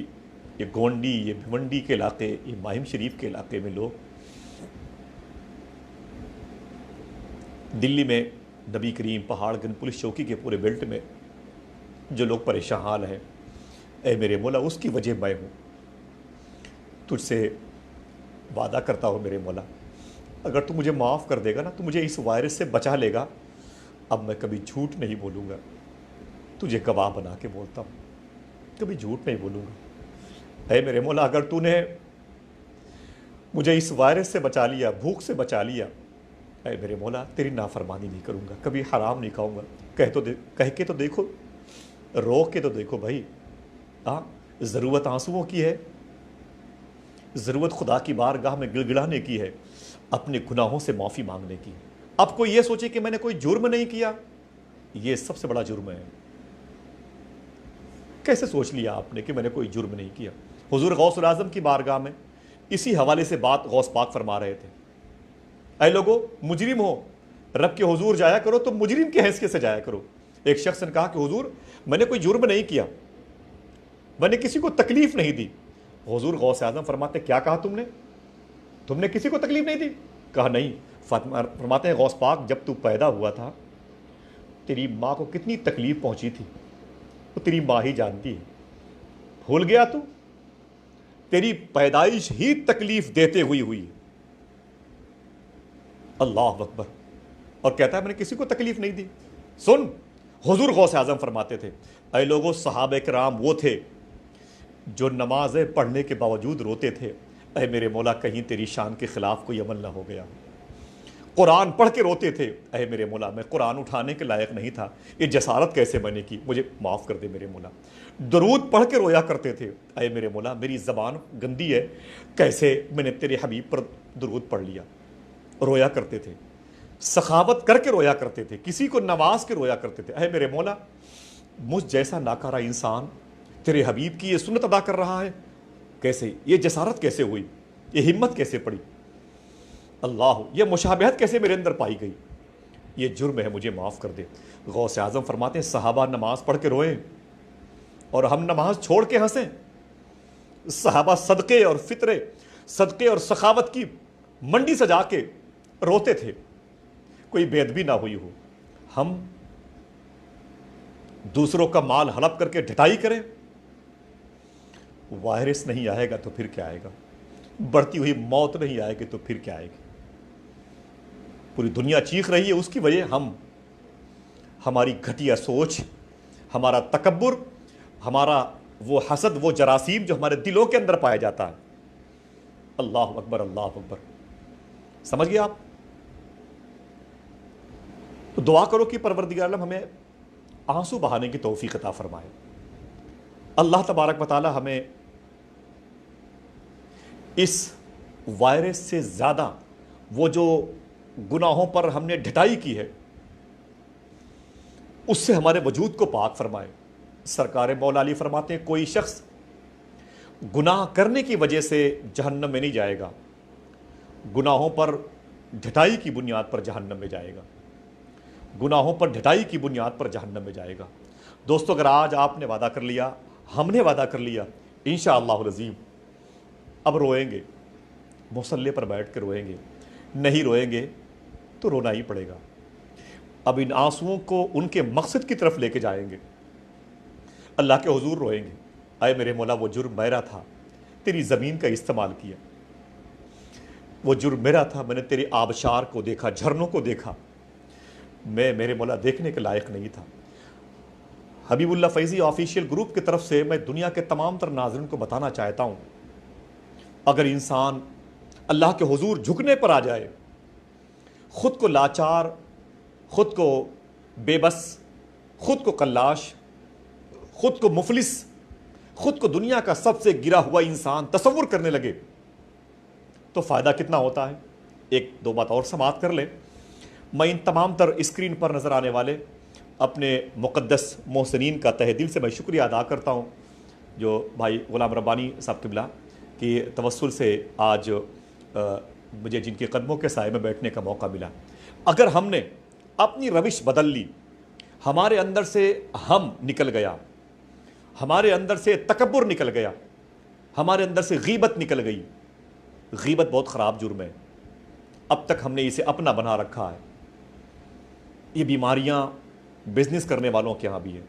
یہ گونڈی، یہ بھونڈی کے علاقے، یہ ماہم شریف کے علاقے میں لوگ، دلی میں نبی کریم پہاڑ گنج پولیس چوکی کے پورے بیلٹ میں جو لوگ پریشان حال ہیں، اے میرے مولا اس کی وجہ میں ہوں، تجھ سے وعدہ کرتا ہوں میرے مولا اگر تو مجھے معاف کر دے گا نا، تو مجھے اس وائرس سے بچا لے گا، اب میں کبھی جھوٹ نہیں بولوں گا، تجھے گواہ بنا کے بولتا ہوں، کبھی جھوٹ نہیں بولوں گا۔ اے میرے مولا اگر تو نے مجھے اس وائرس سے بچا لیا، بھوک سے بچا لیا، اے میرے مولا تیری نافرمانی نہیں کروں گا، کبھی حرام نہیں کھاؤں گا، کہہ کے تو دیکھو، رو کے تو دیکھو بھائی، ہاں ضرورت آنسوؤں کی ہے، ضرورت خدا کی بارگاہ میں گڑ گڑانے کی ہے، اپنے گناہوں سے معافی مانگنے کی۔ اب کوئی یہ سوچے کہ میں نے کوئی جرم نہیں کیا، یہ سب سے بڑا جرم ہے۔ کیسے سوچ لیا آپ نے کہ میں نے کوئی جرم نہیں کیا؟ حضور غوث الاعظم کی بارگاہ میں اسی حوالے سے بات غوث پاک فرما رہے تھے، اے لوگو مجرم ہو، رب کے حضور جایا کرو تو مجرم کی حیثیت سے جایا کرو۔ ایک شخص نے کہا کہ حضور میں نے کوئی جرم نہیں کیا، میں نے کسی کو تکلیف نہیں دی۔ حضور غوث اعظم فرماتے کیا کہا تم نے کسی کو تکلیف نہیں دی؟ کہا نہیں۔ فرماتے ہیں غوث پاک جب تو پیدا ہوا تھا تیری ماں کو کتنی تکلیف پہنچی تھی وہ تیری ماں ہی جانتی ہے، بھول گیا تو؟ تیری پیدائش ہی تکلیف دیتے ہوئی اللہ اکبر، اور کہتا ہے میں نے کسی کو تکلیف نہیں دی۔ سن، حضور غوث اعظم فرماتے تھے اے لوگوں صحابہ کرام وہ تھے جو نمازیں پڑھنے کے باوجود روتے تھے، اے میرے مولا کہیں تیری شان کے خلاف کوئی عمل نہ ہو گیا۔ قرآن پڑھ کے روتے تھے، اے میرے مولا میں قرآن اٹھانے کے لائق نہیں تھا، یہ جسارت کیسے میں نے کی، مجھے معاف کر دے میرے مولا۔ درود پڑھ کے رویا کرتے تھے، اے میرے مولا میری زبان گندی ہے، کیسے میں نے تیرے حبیب پر درود پڑھ لیا، رویا کرتے تھے۔ سخاوت کر کے رویا کرتے تھے، کسی کو نواز کے رویا کرتے تھے، اے میرے مولا مجھ جیسا ناکارہ انسان تیرے حبیب کی یہ سنت ادا کر رہا ہے، کیسے یہ جسارت کیسے ہوئی، یہ ہمت کیسے پڑی، اللہ یہ مشابہت کیسے میرے اندر پائی گئی، یہ جرم ہے مجھے معاف کر دے۔ غوث اعظم فرماتے ہیں صحابہ نماز پڑھ کے روئیں اور ہم نماز چھوڑ کے ہنسیں، صحابہ صدقے اور فطرے، صدقے اور سخاوت کی منڈی سجا کے روتے تھے، کوئی بے ادبی نہ ہوئی ہو، ہم دوسروں کا مال ہڑپ کر کے ڈھٹائی کریں۔ وائرس نہیں آئے گا تو پھر کیا آئے گا، بڑھتی ہوئی موت نہیں آئے گی تو پھر کیا آئے گی، پوری دنیا چیخ رہی ہے، اس کی وجہ ہماری گھٹیا سوچ، ہمارا تکبر، ہمارا وہ حسد، وہ جراثیم جو ہمارے دلوں کے اندر پایا جاتا ہے۔ اللہ اکبر، اللہ اکبر، سمجھ گئے آپ؟ تو دعا کرو کہ پروردگار عالم ہمیں آنسو بہانے کی توفیق عطا فرمائے۔ اللہ تبارک و تعالی ہمیں اس وائرس سے زیادہ وہ جو گناہوں پر ہم نے ڈھٹائی کی ہے اس سے ہمارے وجود کو پاک فرمائے۔ سرکار مولا علی فرماتے ہیں کوئی شخص گناہ کرنے کی وجہ سے جہنم میں نہیں جائے گا، گناہوں پر ڈھٹائی کی بنیاد پر جہنم میں جائے گا، گناہوں پر ڈھٹائی کی بنیاد پر جہنم میں جائے گا۔ دوستو اگر آج آپ نے وعدہ کر لیا، ہم نے وعدہ کر لیا، انشاءاللہ العظیم اب روئیں گے، مصلی پر بیٹھ کے روئیں گے، نہیں روئیں گے تو رونا ہی پڑے گا۔ اب ان آنسوؤں کو ان کے مقصد کی طرف لے کے جائیں گے، اللہ کے حضور روئیں گے، اے میرے مولا وہ جرم میرا تھا، تیری زمین کا استعمال کیا، وہ جرم میرا تھا، میں نے تیرے آبشار کو دیکھا، جھرنوں کو دیکھا، میں میرے مولا دیکھنے کے لائق نہیں تھا۔ حبیب اللہ فیضی آفیشیل گروپ کی طرف سے میں دنیا کے تمام تر ناظرین کو بتانا چاہتا ہوں، اگر انسان اللہ کے حضور جھکنے پر آ جائے، خود کو لاچار، خود کو بے بس، خود کو قلاش، خود کو مفلس، خود کو دنیا کا سب سے گرا ہوا انسان تصور کرنے لگے تو فائدہ کتنا ہوتا ہے؟ ایک دو بات اور سماعت کر لیں. میں ان تمام تر اسکرین پر نظر آنے والے اپنے مقدس محسنین کا تہ دل سے میں شکریہ ادا کرتا ہوں، جو بھائی غلام ربانی صاحب قبلہ کی توسل سے آج مجھے جن کے قدموں کے سائے میں بیٹھنے کا موقع ملا. اگر ہم نے اپنی روش بدل لی، ہمارے اندر سے ہم نکل گیا، ہمارے اندر سے تکبر نکل گیا، ہمارے اندر سے غیبت نکل گئی. غیبت بہت خراب جرم ہے، اب تک ہم نے اسے اپنا بنا رکھا ہے. یہ بیماریاں بزنس کرنے والوں کے ہاں بھی ہیں،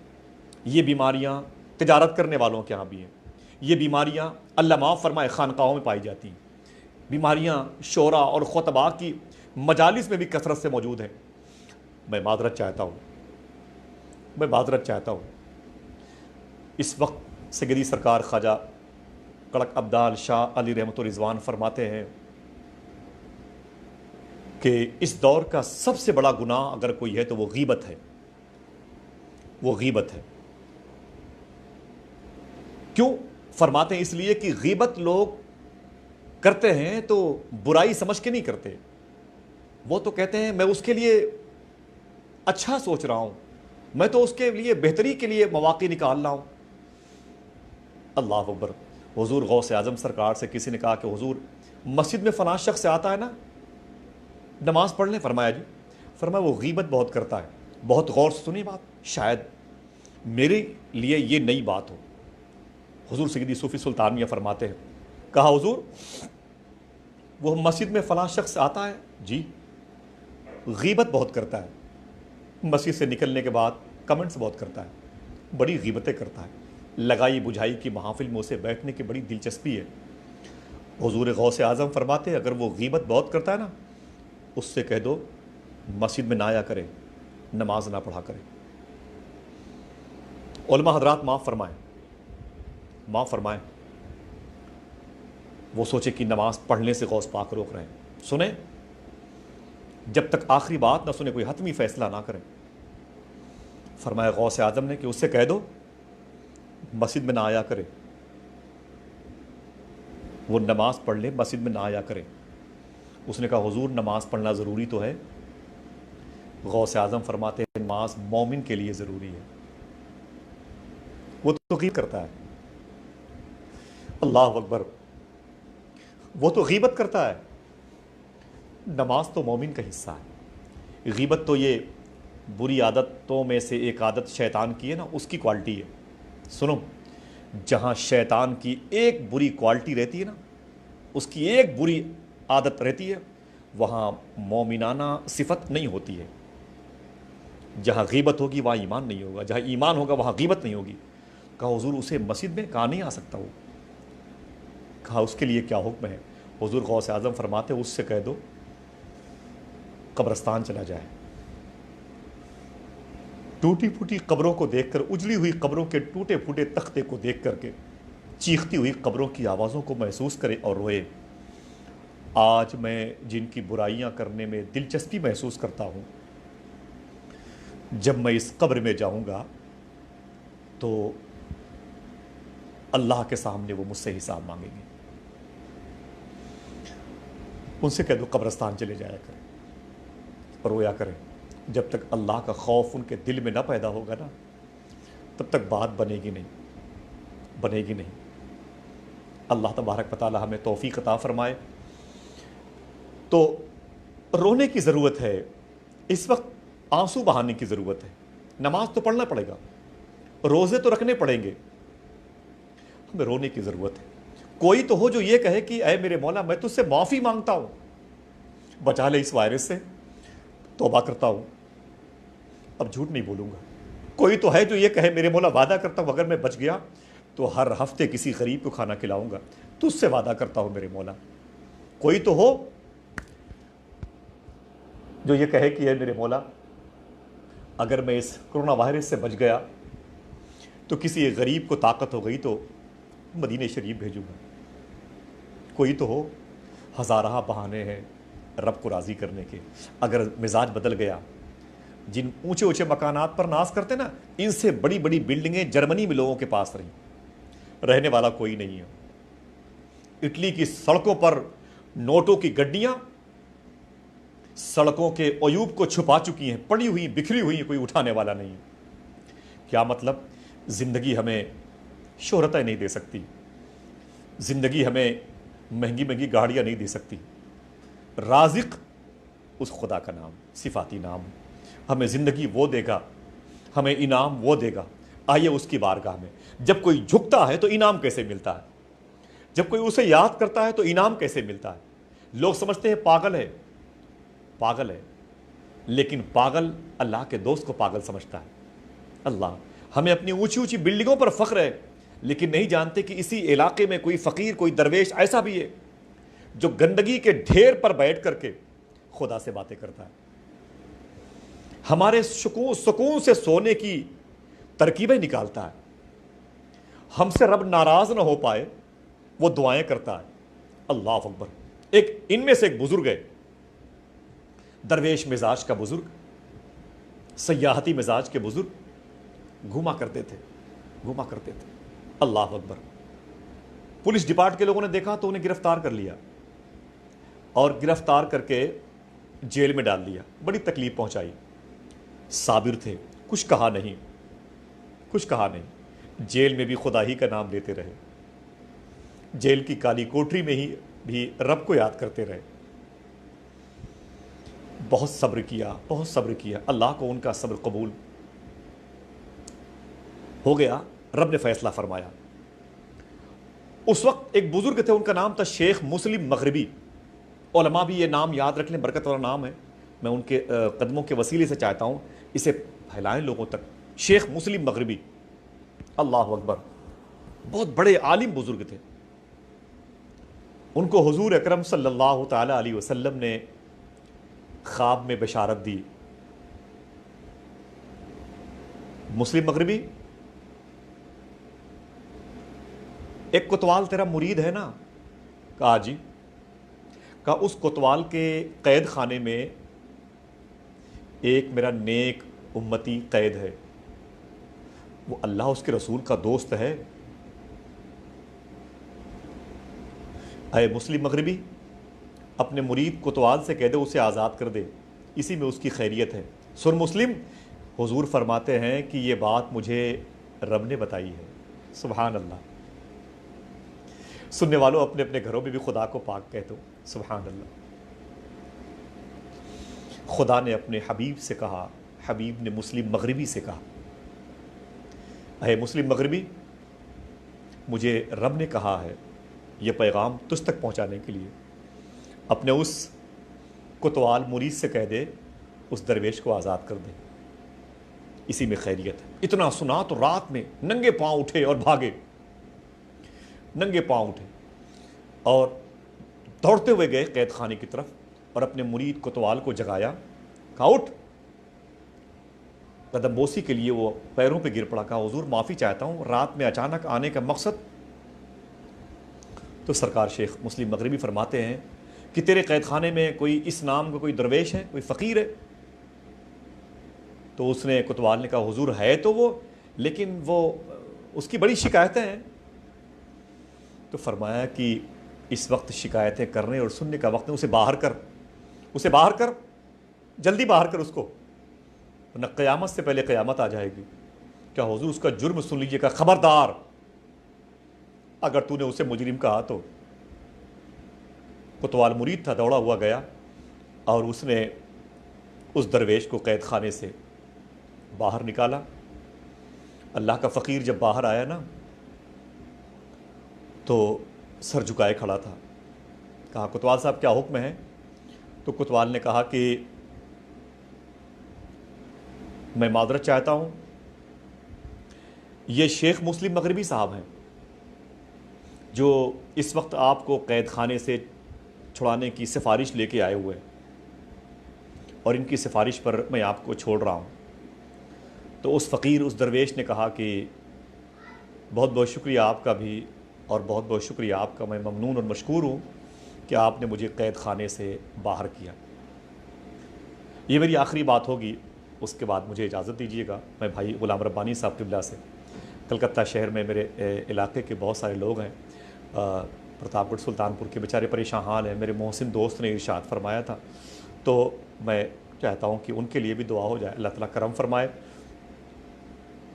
یہ بیماریاں تجارت کرنے والوں کے ہاں بھی ہیں، یہ بیماریاں اللہ معاف فرمائے خانقاہوں میں پائی جاتی ہیں. بیماریاں شعراء اور خطباء کی مجالس میں بھی کثرت سے موجود ہیں. میں معذرت چاہتا ہوں. اس وقت سیدی سرکار خواجہ کڑک ابدال شاہ علی رحمۃ الرضوان فرماتے ہیں کہ اس دور کا سب سے بڑا گناہ اگر کوئی ہے تو وہ غیبت ہے. وہ غیبت ہے. کیوں فرماتے ہیں؟ اس لیے کہ غیبت لوگ کرتے ہیں تو برائی سمجھ کے نہیں کرتے. وہ تو کہتے ہیں میں اس کے لیے اچھا سوچ رہا ہوں، میں تو اس کے لیے بہتری کے لیے مواقع نکال رہا ہوں. اللہ اکبر. حضور غوث اعظم سرکار سے کسی نے کہا کہ حضور مسجد میں فلاں شخص سے آتا ہے نا نماز پڑھ لیں. فرمایا جی. فرمایا وہ غیبت بہت کرتا ہے. بہت غور سے سنی بات، شاید میرے لیے یہ نئی بات ہو. حضور سیدی صوفی سلطانیہ فرماتے ہیں، کہا حضور وہ مسجد میں فلاں شخص آتا ہے، جی غیبت بہت کرتا ہے، مسجد سے نکلنے کے بعد کمنٹس بہت کرتا ہے، بڑی غیبتیں کرتا ہے، لگائی بجھائی کی محافل میں اسے بیٹھنے کی بڑی دلچسپی ہے. حضور غوث اعظم فرماتے ہیں اگر وہ غیبت بہت کرتا ہے نا، اس سے کہہ دو مسجد میں نہ آیا کرے، نماز نہ پڑھا کرے. علماء حضرات معاف فرمائیں. وہ سوچے کہ نماز پڑھنے سے غوث پاک روک رہے ہیں. سنیں، جب تک آخری بات نہ سنیں کوئی حتمی فیصلہ نہ کریں. فرمایا غوث اعظم نے کہ اس سے کہہ دو مسجد میں نہ آیا کرے، وہ نماز پڑھ لے، مسجد میں نہ آیا کرے. اس نے کہا حضور نماز پڑھنا ضروری تو ہے. غوث اعظم فرماتے ہیں نماز مومن کے لیے ضروری ہے. وہ تو غیبت کرتا ہے. اللہ اکبر. وہ تو غیبت کرتا ہے. نماز تو مومن کا حصہ ہے. غیبت تو یہ بری عادتوں میں سے ایک عادت شیطان کی ہے نا، اس کی کوالٹی ہے. سنو، جہاں شیطان کی ایک بری کوالٹی رہتی ہے نا، اس کی ایک بری عادت رہتی ہے، وہاں مومنانہ صفت نہیں ہوتی ہے. جہاں غیبت ہوگی وہاں ایمان نہیں ہوگا، جہاں ایمان ہوگا وہاں غیبت نہیں ہوگی. کہا حضور اسے مسجد میں کہاں نہیں آ سکتا وہ؟ کہا اس کے لیے کیا حکم ہے؟ حضور غوث اعظم فرماتے اس سے کہہ دو قبرستان چلا جائے. ٹوٹی پھوٹی قبروں کو دیکھ کر، اجلی ہوئی قبروں کے ٹوٹے پھوٹے تختے کو دیکھ کر کے، چیختی ہوئی قبروں کی آوازوں کو محسوس کرے اور روئے. آج میں جن کی برائیاں کرنے میں دلچسپی محسوس کرتا ہوں، جب میں اس قبر میں جاؤں گا تو اللہ کے سامنے وہ مجھ سے حساب مانگیں گے. ان سے کہہ دو قبرستان چلے جایا کریں اور رویا کریں. جب تک اللہ کا خوف ان کے دل میں نہ پیدا ہوگا نا، تب تک بات بنے گی نہیں. اللہ تبارک و تعالی ہمیں توفیق عطا فرمائے. تو رونے کی ضرورت ہے، اس وقت آنسو بہانے کی ضرورت ہے. نماز تو پڑھنا پڑے گا، روزے تو رکھنے پڑیں گے، ہمیں رونے کی ضرورت ہے. کوئی تو ہو جو یہ کہے کہ اے میرے مولا میں تجھ سے معافی مانگتا ہوں، بچا لے اس وائرس سے، توبہ کرتا ہوں، اب جھوٹ نہیں بولوں گا. کوئی تو ہے جو یہ کہے میرے مولا وعدہ کرتا ہوں اگر میں بچ گیا تو ہر ہفتے کسی غریب کو کھانا کھلاؤں گا، تجھ سے وعدہ کرتا ہوں میرے مولا. کوئی تو ہو جو یہ کہے کہ اے میرے مولا اگر میں اس کرونا وائرس سے بچ گیا تو کسی غریب کو طاقت ہو گئی تو مدینہ شریف بھیجوں گا. کوئی تو ہو. ہزارہ بہانے ہیں رب کو راضی کرنے کے. اگر مزاج بدل گیا، جن اونچے اونچے مکانات پر ناز کرتے نا، ان سے بڑی بڑی بلڈنگیں جرمنی میں لوگوں کے پاس رہنے والا کوئی نہیں ہے. اٹلی کی سڑکوں پر نوٹوں کی گڈیاں سڑکوں کے عیوب کو چھپا چکی ہیں، پڑی ہوئی بکھری ہوئی ہیں، کوئی اٹھانے والا نہیں ہے۔ کیا مطلب؟ زندگی ہمیں شہرتیں نہیں دے سکتی، زندگی ہمیں مہنگی مہنگی گاڑیاں نہیں دے سکتی۔ رازق اس خدا کا نام، صفاتی نام، ہمیں زندگی وہ دے گا، ہمیں انعام وہ دے گا۔ آئیے اس کی بارگاہ میں، جب کوئی جھکتا ہے تو انعام کیسے ملتا ہے، جب کوئی اسے یاد کرتا ہے تو انعام کیسے ملتا ہے۔ لوگ سمجھتے ہیں پاگل ہے، پاگل ہے، لیکن پاگل اللہ کے دوست کو پاگل سمجھتا ہے۔ اللہ ہمیں اپنی اونچی اونچی بلڈنگوں پر فخر ہے، لیکن نہیں جانتے کہ اسی علاقے میں کوئی فقیر، کوئی درویش ایسا بھی ہے جو گندگی کے ڈھیر پر بیٹھ کر کے خدا سے باتیں کرتا ہے۔ ہمارے سکون سے سونے کی ترکیبیں نکالتا ہے، ہم سے رب ناراض نہ ہو پائے وہ دعائیں کرتا ہے۔ اللہ اکبر۔ ان میں سے ایک بزرگ ہے، درویش مزاج کا بزرگ، سیاحتی مزاج کے بزرگ، گھوما کرتے تھے۔ اللہ اکبر۔ پولیس ڈپارٹ کے لوگوں نے دیکھا تو انہیں گرفتار کر لیا، اور گرفتار کر کے جیل میں ڈال دیا، بڑی تکلیف پہنچائی۔ صابر تھے، کچھ کہا نہیں، جیل میں بھی خدا ہی کا نام لیتے رہے، جیل کی کالی کوٹری میں ہی بھی رب کو یاد کرتے رہے۔ بہت صبر کیا، اللہ کو ان کا صبر قبول ہو گیا، رب نے فیصلہ فرمایا۔ اس وقت ایک بزرگ تھے، ان کا نام تھا شیخ مسلم مغربی۔ علماء بھی یہ نام یاد رکھ لیں، برکت والا نام ہے، میں ان کے قدموں کے وسیلے سے چاہتا ہوں اسے پھیلائیں لوگوں تک۔ شیخ مسلم مغربی، اللہ اکبر، بہت بڑے عالم بزرگ تھے۔ ان کو حضور اکرم صلی اللہ تعالی علیہ وسلم نے خواب میں بشارت دی، مسلم مغربی، ایک کوتوال تیرا مرید ہے نا؟ کہا جی۔ کہا اس کوتوال کے قید خانے میں ایک میرا نیک امتی قید ہے، وہ اللہ اس کے رسول کا دوست ہے۔ اے مسلم مغربی، اپنے مرید کوتوال سے کہہ دے اسے آزاد کر دے، اسی میں اس کی خیریت ہے۔ سن مسلم، حضور فرماتے ہیں کہ یہ بات مجھے رب نے بتائی ہے۔ سبحان اللہ۔ سننے والوں اپنے اپنے گھروں میں بھی خدا کو پاک کہہ دو، سبحان اللہ۔ خدا نے اپنے حبیب سے کہا، حبیب نے مسلم مغربی سے کہا، اے مسلم مغربی، مجھے رب نے کہا ہے یہ پیغام تجھ تک پہنچانے کے لیے، اپنے اس کوتوال مرید سے کہہ دے اس درویش کو آزاد کر دے، اسی میں خیریت ہے۔ اتنا سنا تو رات میں ننگے پاؤں اٹھے اور بھاگے، اور دوڑتے ہوئے گئے قید خانے کی طرف، اور اپنے مرید کوتوال کو جگایا، کہا اٹھ۔ قدم بوسی کے لیے وہ پیروں پہ گر پڑا، کہا حضور معافی چاہتا ہوں، رات میں اچانک آنے کا مقصد؟ تو سرکار شیخ مسلم مغربی فرماتے ہیں کہ تیرے قید خانے میں کوئی اس نام کا کوئی درویش ہے، کوئی فقیر ہے؟ تو اس نے کوتوال نے کہا حضور ہے تو وہ، لیکن وہ اس کی بڑی شکایتیں ہیں۔ تو فرمایا کہ اس وقت شکایتیں کرنے اور سننے کا وقت نہیں، اسے باہر کر، جلدی باہر کر اس کو، ورنہ قیامت سے پہلے قیامت آ جائے گی۔ کیا حضور اس کا جرم سن لیجئے گا، خبردار اگر تو نے اسے مجرم کہا تو۔ کوتوال مرید تھا، دوڑا ہوا گیا اور اس نے اس درویش کو قید خانے سے باہر نکالا۔ اللہ کا فقیر جب باہر آیا نا تو سر جھکائے کھڑا تھا، کہا کوتوال صاحب کیا حکم ہے؟ تو کوتوال نے کہا کہ میں معذرت چاہتا ہوں، یہ شیخ مسلم مغربی صاحب ہیں جو اس وقت آپ کو قید خانے سے چھڑانے کی سفارش لے کے آئے ہوئے ہیں، اور ان کی سفارش پر میں آپ کو چھوڑ رہا ہوں۔ تو اس فقیر، اس درویش نے کہا کہ بہت بہت شکریہ آپ کا بھی، اور بہت بہت شکریہ آپ کا، میں ممنون اور مشکور ہوں کہ آپ نے مجھے قید خانے سے باہر کیا۔ یہ میری آخری بات ہوگی، اس کے بعد مجھے اجازت دیجیے گا۔ میں بھائی غلام ربانی صاحب قبلہ سے، کلکتہ شہر میں میرے علاقے کے بہت سارے لوگ ہیں، پرتاپ گڑھ سلطان پور کے بیچارے پریشان حال ہیں۔ میرے محسن دوست نے ارشاد فرمایا تھا تو میں چاہتا ہوں کہ ان کے لیے بھی دعا ہو جائے، اللہ تعالیٰ کرم فرمائے۔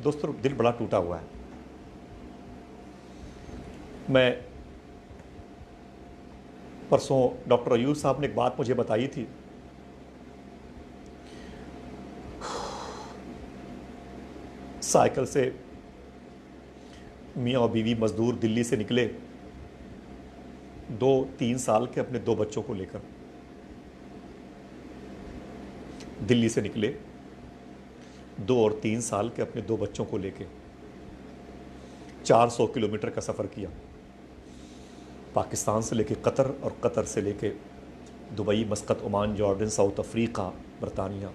دوستو دل بڑا ٹوٹا ہوا ہے۔ میں پرسوں ڈاکٹر ایوب صاحب نے ایک بات مجھے بتائی تھی، سائیکل سے میاں اور بیوی مزدور دلی سے نکلے 2-3 سال کے اپنے 2 بچوں کو لے کر دلی سے نکلے 2 اور 3 سال کے اپنے 2 بچوں کو لے کے 400 کلومیٹر کا سفر کیا، پاکستان سے لے کے قطر اور قطر سے لے کے Dubai, Muscat, Oman, Jordan, South Africa, برطانیہ،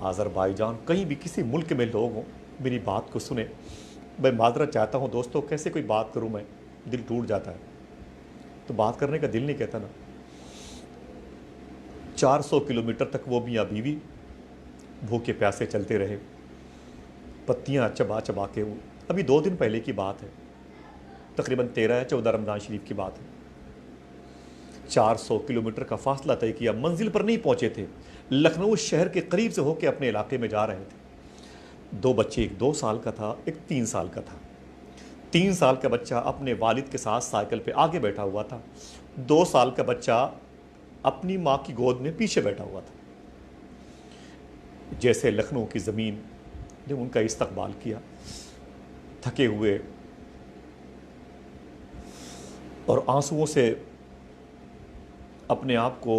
آذربائیجان، کہیں بھی کسی ملک میں لوگ ہوں میری بات کو سنیں۔ میں معذرت چاہتا ہوں دوستو، کیسے کوئی بات کروں، میں دل ٹوٹ جاتا ہے، تو بات کرنے کا دل نہیں کہتا نا۔ 400 کلومیٹر تک وہ میاں بیوی بھوکے پیاسے چلتے رہے، پتیاں چبا چبا کے۔ وہ ابھی 2 دن پہلے کی بات ہے، تقریباً 13 یا 14 رمضان شریف کی بات ہے۔ 400 کلومیٹر کا فاصلہ طے کیا، منزل پر نہیں پہنچے تھے، لکھنؤ شہر کے قریب سے ہو کے اپنے علاقے میں جا رہے تھے۔ 2 بچے، ایک 2 سال کا تھا، ایک 3 سال کا تھا۔ 3 سال کا بچہ اپنے والد کے ساتھ سائیکل پہ آگے بیٹھا ہوا تھا، 2 سال کا بچہ اپنی ماں کی گود میں پیچھے بیٹھا ہوا تھا۔ جیسے لکھنؤ کی زمین نے ان کا استقبال کیا، تھکے ہوئے اور آنسوؤں سے اپنے آپ کو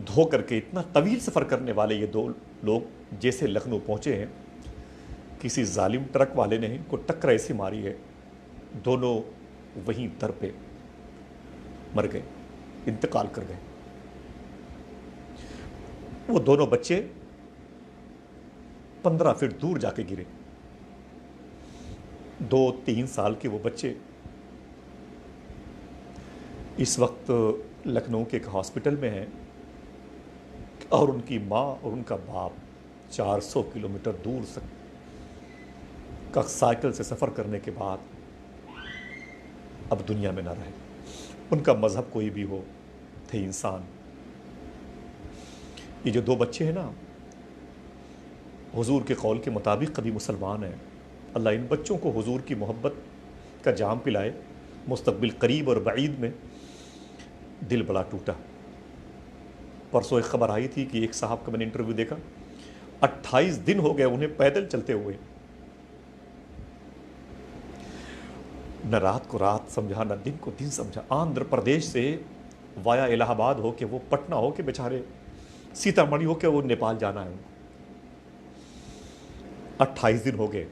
دھو کر کے، اتنا طویل سفر کرنے والے یہ 2 لوگ جیسے لکھنؤ پہنچے ہیں، کسی ظالم ٹرک والے نے ان کو ٹکر ایسی ماری ہے، دونوں وہیں در پہ مر گئے، انتقال کر گئے۔ وہ دونوں بچے 15 فٹ دور جا کے گرے۔ 2-3 سال کے وہ بچے اس وقت لکھنؤ کے ایک ہاسپٹل میں ہیں، اور ان کی ماں اور ان کا باپ 400 کلومیٹر دور سے کا سائیکل سے سفر کرنے کے بعد اب دنیا میں نہ رہے۔ ان کا مذہب کوئی بھی ہو، تھے انسان۔ یہ جو 2 بچے ہیں نا، حضور کے قول کے مطابق کبھی مسلمان ہیں، اللہ ان بچوں کو حضور کی محبت کا جام پلائے مستقبل قریب اور بعید میں۔ دل بڑا ٹوٹا۔ پرسوں ایک خبر آئی تھی کہ ایک صاحب کا میں نے انٹرویو دیکھا، 28 دن ہو گئے انہیں پیدل چلتے ہوئے، نہ رات کو رات سمجھا نہ دن کو دن سمجھا۔ آندھرا پردیش سے وایا الہ آباد ہو کے وہ پٹنہ ہو کے بیچارے سیتا مڑھی ہو کے وہ نیپال جانا ہے ان کو۔ 28 دن ہو گئے۔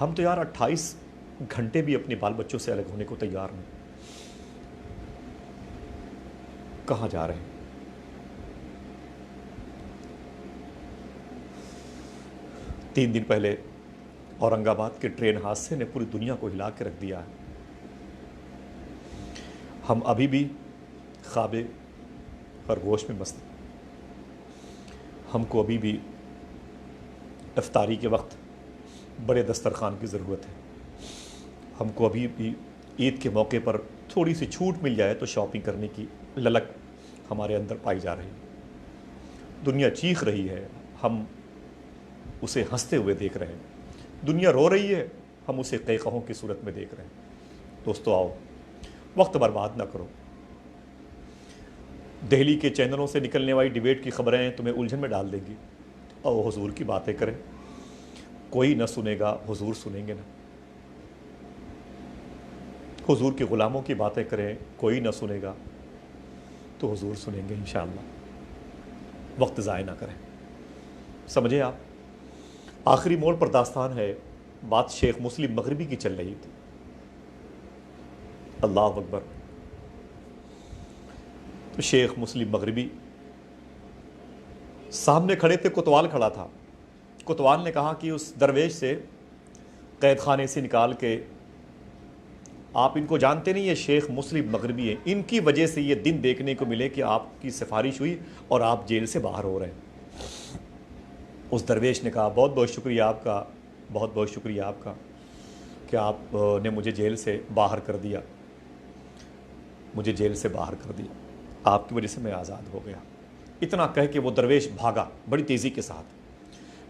ہم تو یار 28 گھنٹے بھی اپنے بال بچوں سے الگ ہونے کو تیار نہیں۔ کہاں جا رہے ہیں؟ تین دن پہلے اورنگ آباد کے ٹرین حادثے نے پوری دنیا کو ہلا کے رکھ دیا ہے۔ ہم ابھی بھی خواب خرگوش میں مست ہیں۔ ہم کو ابھی بھی افطاری کے وقت بڑے دسترخوان کی ضرورت ہے۔ ہم کو ابھی بھی عید کے موقع پر تھوڑی سی چھوٹ مل جائے تو شاپنگ کرنے کی للک ہمارے اندر پائی جا رہی ہے۔ دنیا چیخ رہی ہے، ہم اسے ہنستے ہوئے دیکھ رہے ہیں۔ دنیا رو رہی ہے، ہم اسے قہقہوں کی صورت میں دیکھ رہے ہیں۔ دوستو آؤ، وقت برباد نہ کرو۔ دہلی کے چینلوں سے نکلنے والی ڈیبیٹ کی خبریں تمہیں الجھن میں ڈال دیں گی، اور حضور کی باتیں کریں، کوئی نہ سنے گا، حضور سنیں گے نا۔ حضور کے غلاموں کی باتیں کریں، کوئی نہ سنے گا تو حضور سنیں گے انشاءاللہ۔ وقت ضائع نہ کریں، سمجھے آپ؟ آخری موڑ پر داستان ہے، بات شیخ مسلم مغربی کی چل رہی تھی۔ اللہ اکبر۔ تو شیخ مسلم مغربی سامنے کھڑے تھے، کوتوال کھڑا تھا۔ کوتوال نے کہا کہ اس درویش سے قید خانے سے نکال کے، آپ ان کو جانتے نہیں، یہ شیخ مسلم مغربی ہیں، ان کی وجہ سے یہ دن دیکھنے کو ملے کہ آپ کی سفارش ہوئی اور آپ جیل سے باہر ہو رہے ہیں۔ اس درویش نے کہا بہت بہت شکریہ آپ کا، بہت بہت شکریہ آپ کا کہ آپ نے مجھے جیل سے باہر کر دیا، مجھے جیل سے باہر کر دیا، آپ کی وجہ سے میں آزاد ہو گیا۔ اتنا کہہ کہ وہ درویش بھاگا بڑی تیزی کے ساتھ۔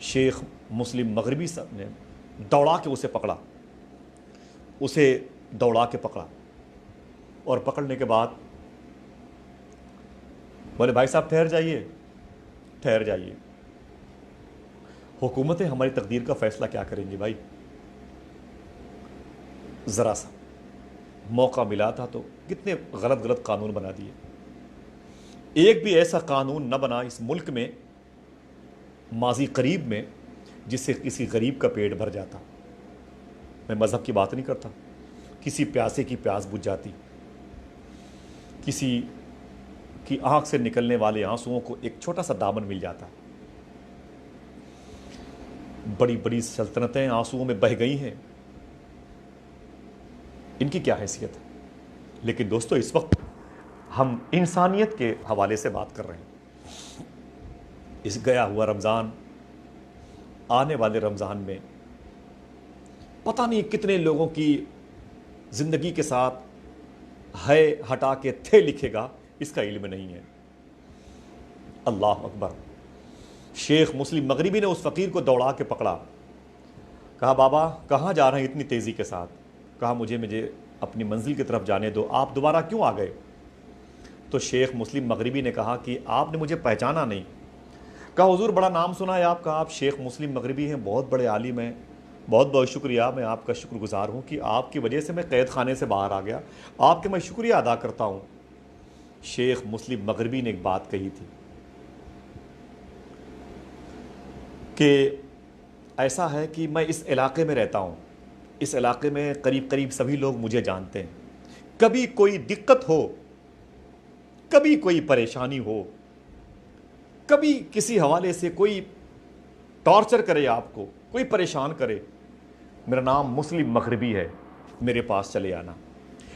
شیخ مسلم مغربی صاحب نے دوڑا کے اسے دوڑا کے پکڑا، اور پکڑنے کے بعد بولے بھائی صاحب ٹھہر جائیے، حکومتیں ہماری تقدیر کا فیصلہ کیا کریں گی بھائی؟ ذرا سا موقع ملا تھا تو کتنے غلط قانون بنا دیے۔ ایک بھی ایسا قانون نہ بنا اس ملک میں ماضی قریب میں جس سے کسی غریب کا پیٹ بھر جاتا۔ میں مذہب کی بات نہیں کرتا، کسی پیاسے کی پیاس بجھ جاتی، کسی کی آنکھ سے نکلنے والے آنسوؤں کو ایک چھوٹا سا دامن مل جاتا۔ بڑی بڑی سلطنتیں آنسوؤں میں بہہ گئی ہیں، ان کی کیا حیثیت ہے؟ لیکن دوستو اس وقت ہم انسانیت کے حوالے سے بات کر رہے ہیں۔ اس گیا ہوا رمضان، آنے والے رمضان میں پتہ نہیں کتنے لوگوں کی زندگی کے ساتھ ہے ہٹا کے تھے لکھے گا، اس کا علم نہیں ہے۔ اللہ اکبر۔ شیخ مسلم مغربی نے اس فقیر کو دوڑا کے پکڑا، کہا بابا کہاں جا رہے ہیں اتنی تیزی کے ساتھ؟ کہا مجھے اپنی منزل کی طرف جانے دو، آپ دوبارہ کیوں آ گئے؟ تو شیخ مسلم مغربی نے کہا کہ آپ نے مجھے پہچانا نہیں۔ کہا حضور بڑا نام سنا ہے آپ کا، آپ شیخ مسلم مغربی ہیں، بہت بڑے عالم ہیں، بہت بہت شکریہ، میں آپ کا شکر گزار ہوں کہ آپ کی وجہ سے میں قید خانے سے باہر آ گیا، آپ کے میں شکریہ ادا کرتا ہوں۔ شیخ مسلم مغربی نے ایک بات کہی تھی کہ ایسا ہے کہ میں اس علاقے میں رہتا ہوں، اس علاقے میں قریب سبھی لوگ مجھے جانتے ہیں، کبھی کوئی دقت ہو، کبھی کوئی پریشانی ہو، کبھی کسی حوالے سے کوئی ٹارچر کرے، آپ کو کوئی پریشان کرے، میرا نام مسلم مغربی ہے، میرے پاس چلے آنا،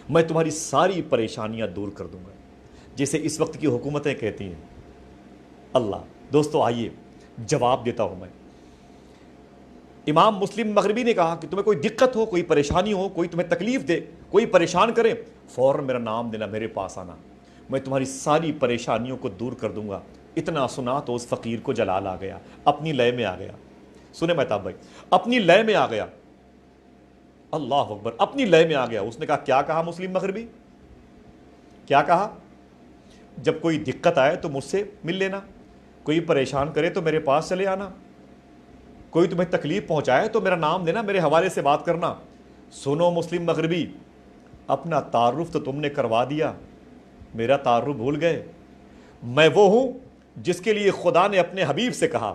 میں تمہاری ساری پریشانیاں دور کر دوں گا، جیسے اس وقت کی حکومتیں کہتی ہیں۔ اللہ دوستو آئیے جواب دیتا ہوں میں۔ امام مسلم مغربی نے کہا کہ تمہیں کوئی دقت ہو، کوئی پریشانی ہو، کوئی تمہیں تکلیف دے، کوئی پریشان کرے، فوراً میرا نام دینا، میرے پاس آنا، میں تمہاری ساری پریشانیوں کو دور کر دوں گا۔ اتنا سنا تو اس فقیر کو جلال آ گیا، اپنی لے میں آ گیا۔ سنے مہتاب بھائی، اپنی لے میں آ گیا۔ اللہ اکبر، اپنی لے میں آ گیا۔ اس نے کہا کیا کہا مسلم مغربی؟ کیا کہا؟ جب کوئی دقت آئے تو مجھ سے مل لینا، کوئی پریشان کرے تو میرے پاس چلے آنا، کوئی تمہیں تکلیف پہنچائے تو میرا نام دینا، میرے حوالے سے بات کرنا۔ سنو مسلم مغربی، اپنا تعارف تو تم نے کروا دیا، میرا تعارف بھول گئے۔ میں وہ ہوں جس کے لیے خدا نے اپنے حبیب سے کہا،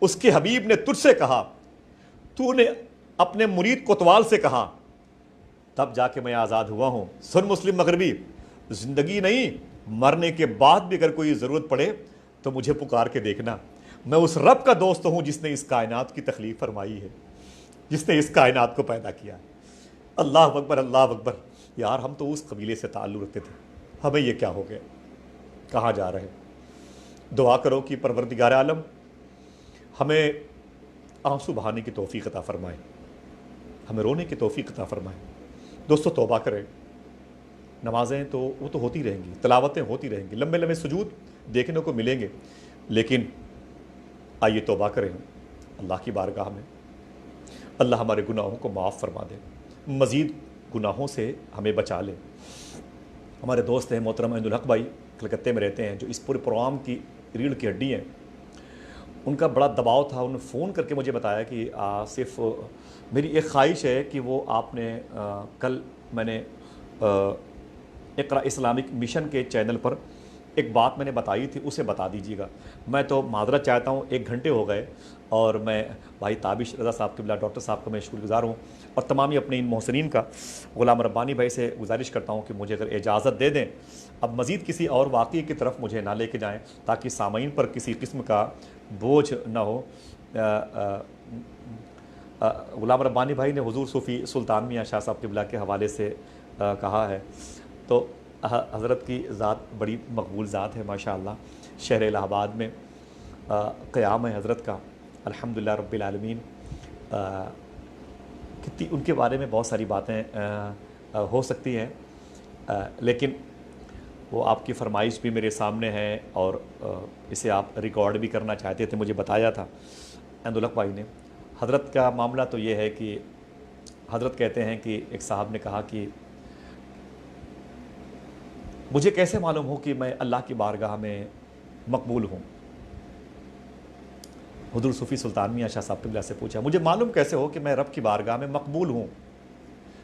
اس کے حبیب نے تجھ سے کہا، تو نے اپنے مرید کوتوال سے کہا، تب جا کے میں آزاد ہوا ہوں۔ سن مسلم مغربی، زندگی نہیں مرنے کے بعد بھی اگر کوئی ضرورت پڑے تو مجھے پکار کے دیکھنا، میں اس رب کا دوست ہوں جس نے اس کائنات کی تخلیق فرمائی ہے، جس نے اس کائنات کو پیدا کیا۔ اللہ اکبر، اللہ اکبر۔ یار ہم تو اس قبیلے سے تعلق رکھتے تھے، ہمیں یہ کیا ہو گیا؟ کہاں جا رہے؟ دعا کرو کہ پروردگار عالم ہمیں آنسو بہانے کی توفیق عطا فرمائے، ہمیں رونے کی توفیق عطا فرمائے۔ دوستو توبہ کریں، نمازیں تو وہ تو ہوتی رہیں گی، تلاوتیں ہوتی رہیں گی، لمبے لمبے سجود دیکھنے کو ملیں گے، لیکن آئیے توبہ کریں اللہ کی بارگاہ میں، اللہ ہمارے گناہوں کو معاف فرما دے، مزید گناہوں سے ہمیں بچا لے۔ ہمارے دوست ہیں محترم عید الحق بھائی، کلکتے میں رہتے ہیں، جو اس پورے پروگرام کی ریڑھ کی ہڈی ہیں، ان کا بڑا دباؤ تھا، انہوں نے فون کر کے مجھے بتایا کہ صرف میری ایک خواہش ہے کہ وہ آپ نے کل میں نے اقرا اسلامک مشن کے چینل پر ایک بات میں نے بتائی تھی، اسے بتا دیجیے گا۔ میں تو معذرت چاہتا ہوں، 1 گھنٹے ہو گئے، اور میں بھائی تابش رضا صاحب قبلہ ڈاکٹر صاحب کا میں شکر گزار ہوں، اور تمامی اپنے ان محسنین کا، غلام ربانی بھائی سے گزارش کرتا ہوں کہ مجھے اگر اجازت دے دیں، اب مزید کسی اور واقعے کی طرف مجھے نہ لے کے جائیں، تاکہ سامعین پر کسی قسم کا بوجھ نہ ہو۔ غلام ربانی بھائی نے حضور صوفی سلطان میاں شاہ صاحب قبلہ کے حوالے سے کہا ہے، تو حضرت کی ذات بڑی مقبول ذات ہے ماشاءاللہ، شہر الہ آباد میں قیام ہے حضرت کا، الحمدللہ رب العالمین۔ کتنی ان کے بارے میں بہت ساری باتیں ہو سکتی ہیں، لیکن وہ آپ کی فرمائش بھی میرے سامنے ہے اور اسے آپ ریکارڈ بھی کرنا چاہتے تھے، مجھے بتایا تھا اندولق بھائی نے۔ حضرت کا معاملہ تو یہ ہے کہ حضرت کہتے ہیں کہ ایک صاحب نے کہا کہ مجھے کیسے معلوم ہو کہ میں اللہ کی بارگاہ میں مقبول ہوں؟ حضور صوفی سلطان میاں شاہ صاحب قبلہ سے پوچھا، مجھے معلوم کیسے ہو کہ میں رب کی بارگاہ میں مقبول ہوں؟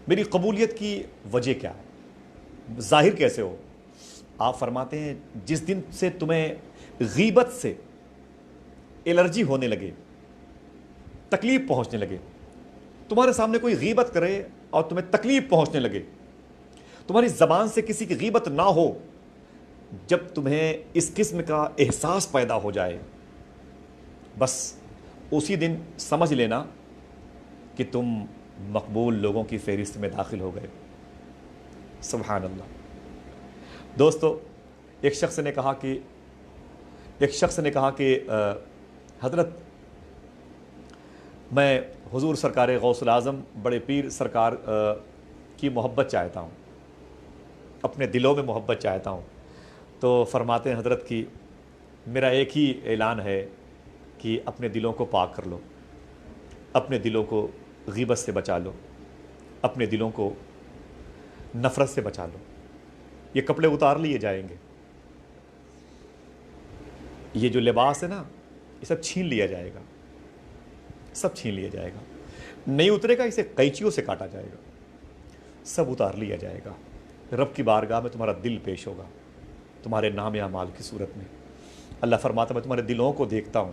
میری قبولیت کی وجہ کیا ہے؟ ظاہر کیسے ہو؟ آپ فرماتے ہیں جس دن سے تمہیں غیبت سے الرجی ہونے لگے، تکلیف پہنچنے لگے، تمہارے سامنے کوئی غیبت کرے اور تمہیں تکلیف پہنچنے لگے، تمہاری زبان سے کسی کی غیبت نہ ہو، جب تمہیں اس قسم کا احساس پیدا ہو جائے، بس اسی دن سمجھ لینا کہ تم مقبول لوگوں کی فہرست میں داخل ہو گئے۔ سبحان اللہ۔ دوستو، ایک شخص نے کہا کہ حضرت میں حضور سرکار غوث الاعظم بڑے پیر سرکار کی محبت چاہتا ہوں، اپنے دلوں میں محبت چاہتا ہوں۔ تو فرماتے ہیں حضرت کی میرا ایک ہی اعلان ہے کہ اپنے دلوں کو پاک کر لو، اپنے دلوں کو غیبت سے بچا لو، اپنے دلوں کو نفرت سے بچا لو۔ یہ کپڑے اتار لیے جائیں گے، یہ جو لباس ہے نا، یہ سب چھین لیا جائے گا، سب چھین لیا جائے گا، نہیں اترے گا، اسے قینچیوں سے کاٹا جائے گا، سب اتار لیا جائے گا۔ رب کی بارگاہ میں تمہارا دل پیش ہوگا تمہارے نام اعمال کی صورت میں۔ اللہ فرماتا میں تمہارے دلوں کو دیکھتا ہوں،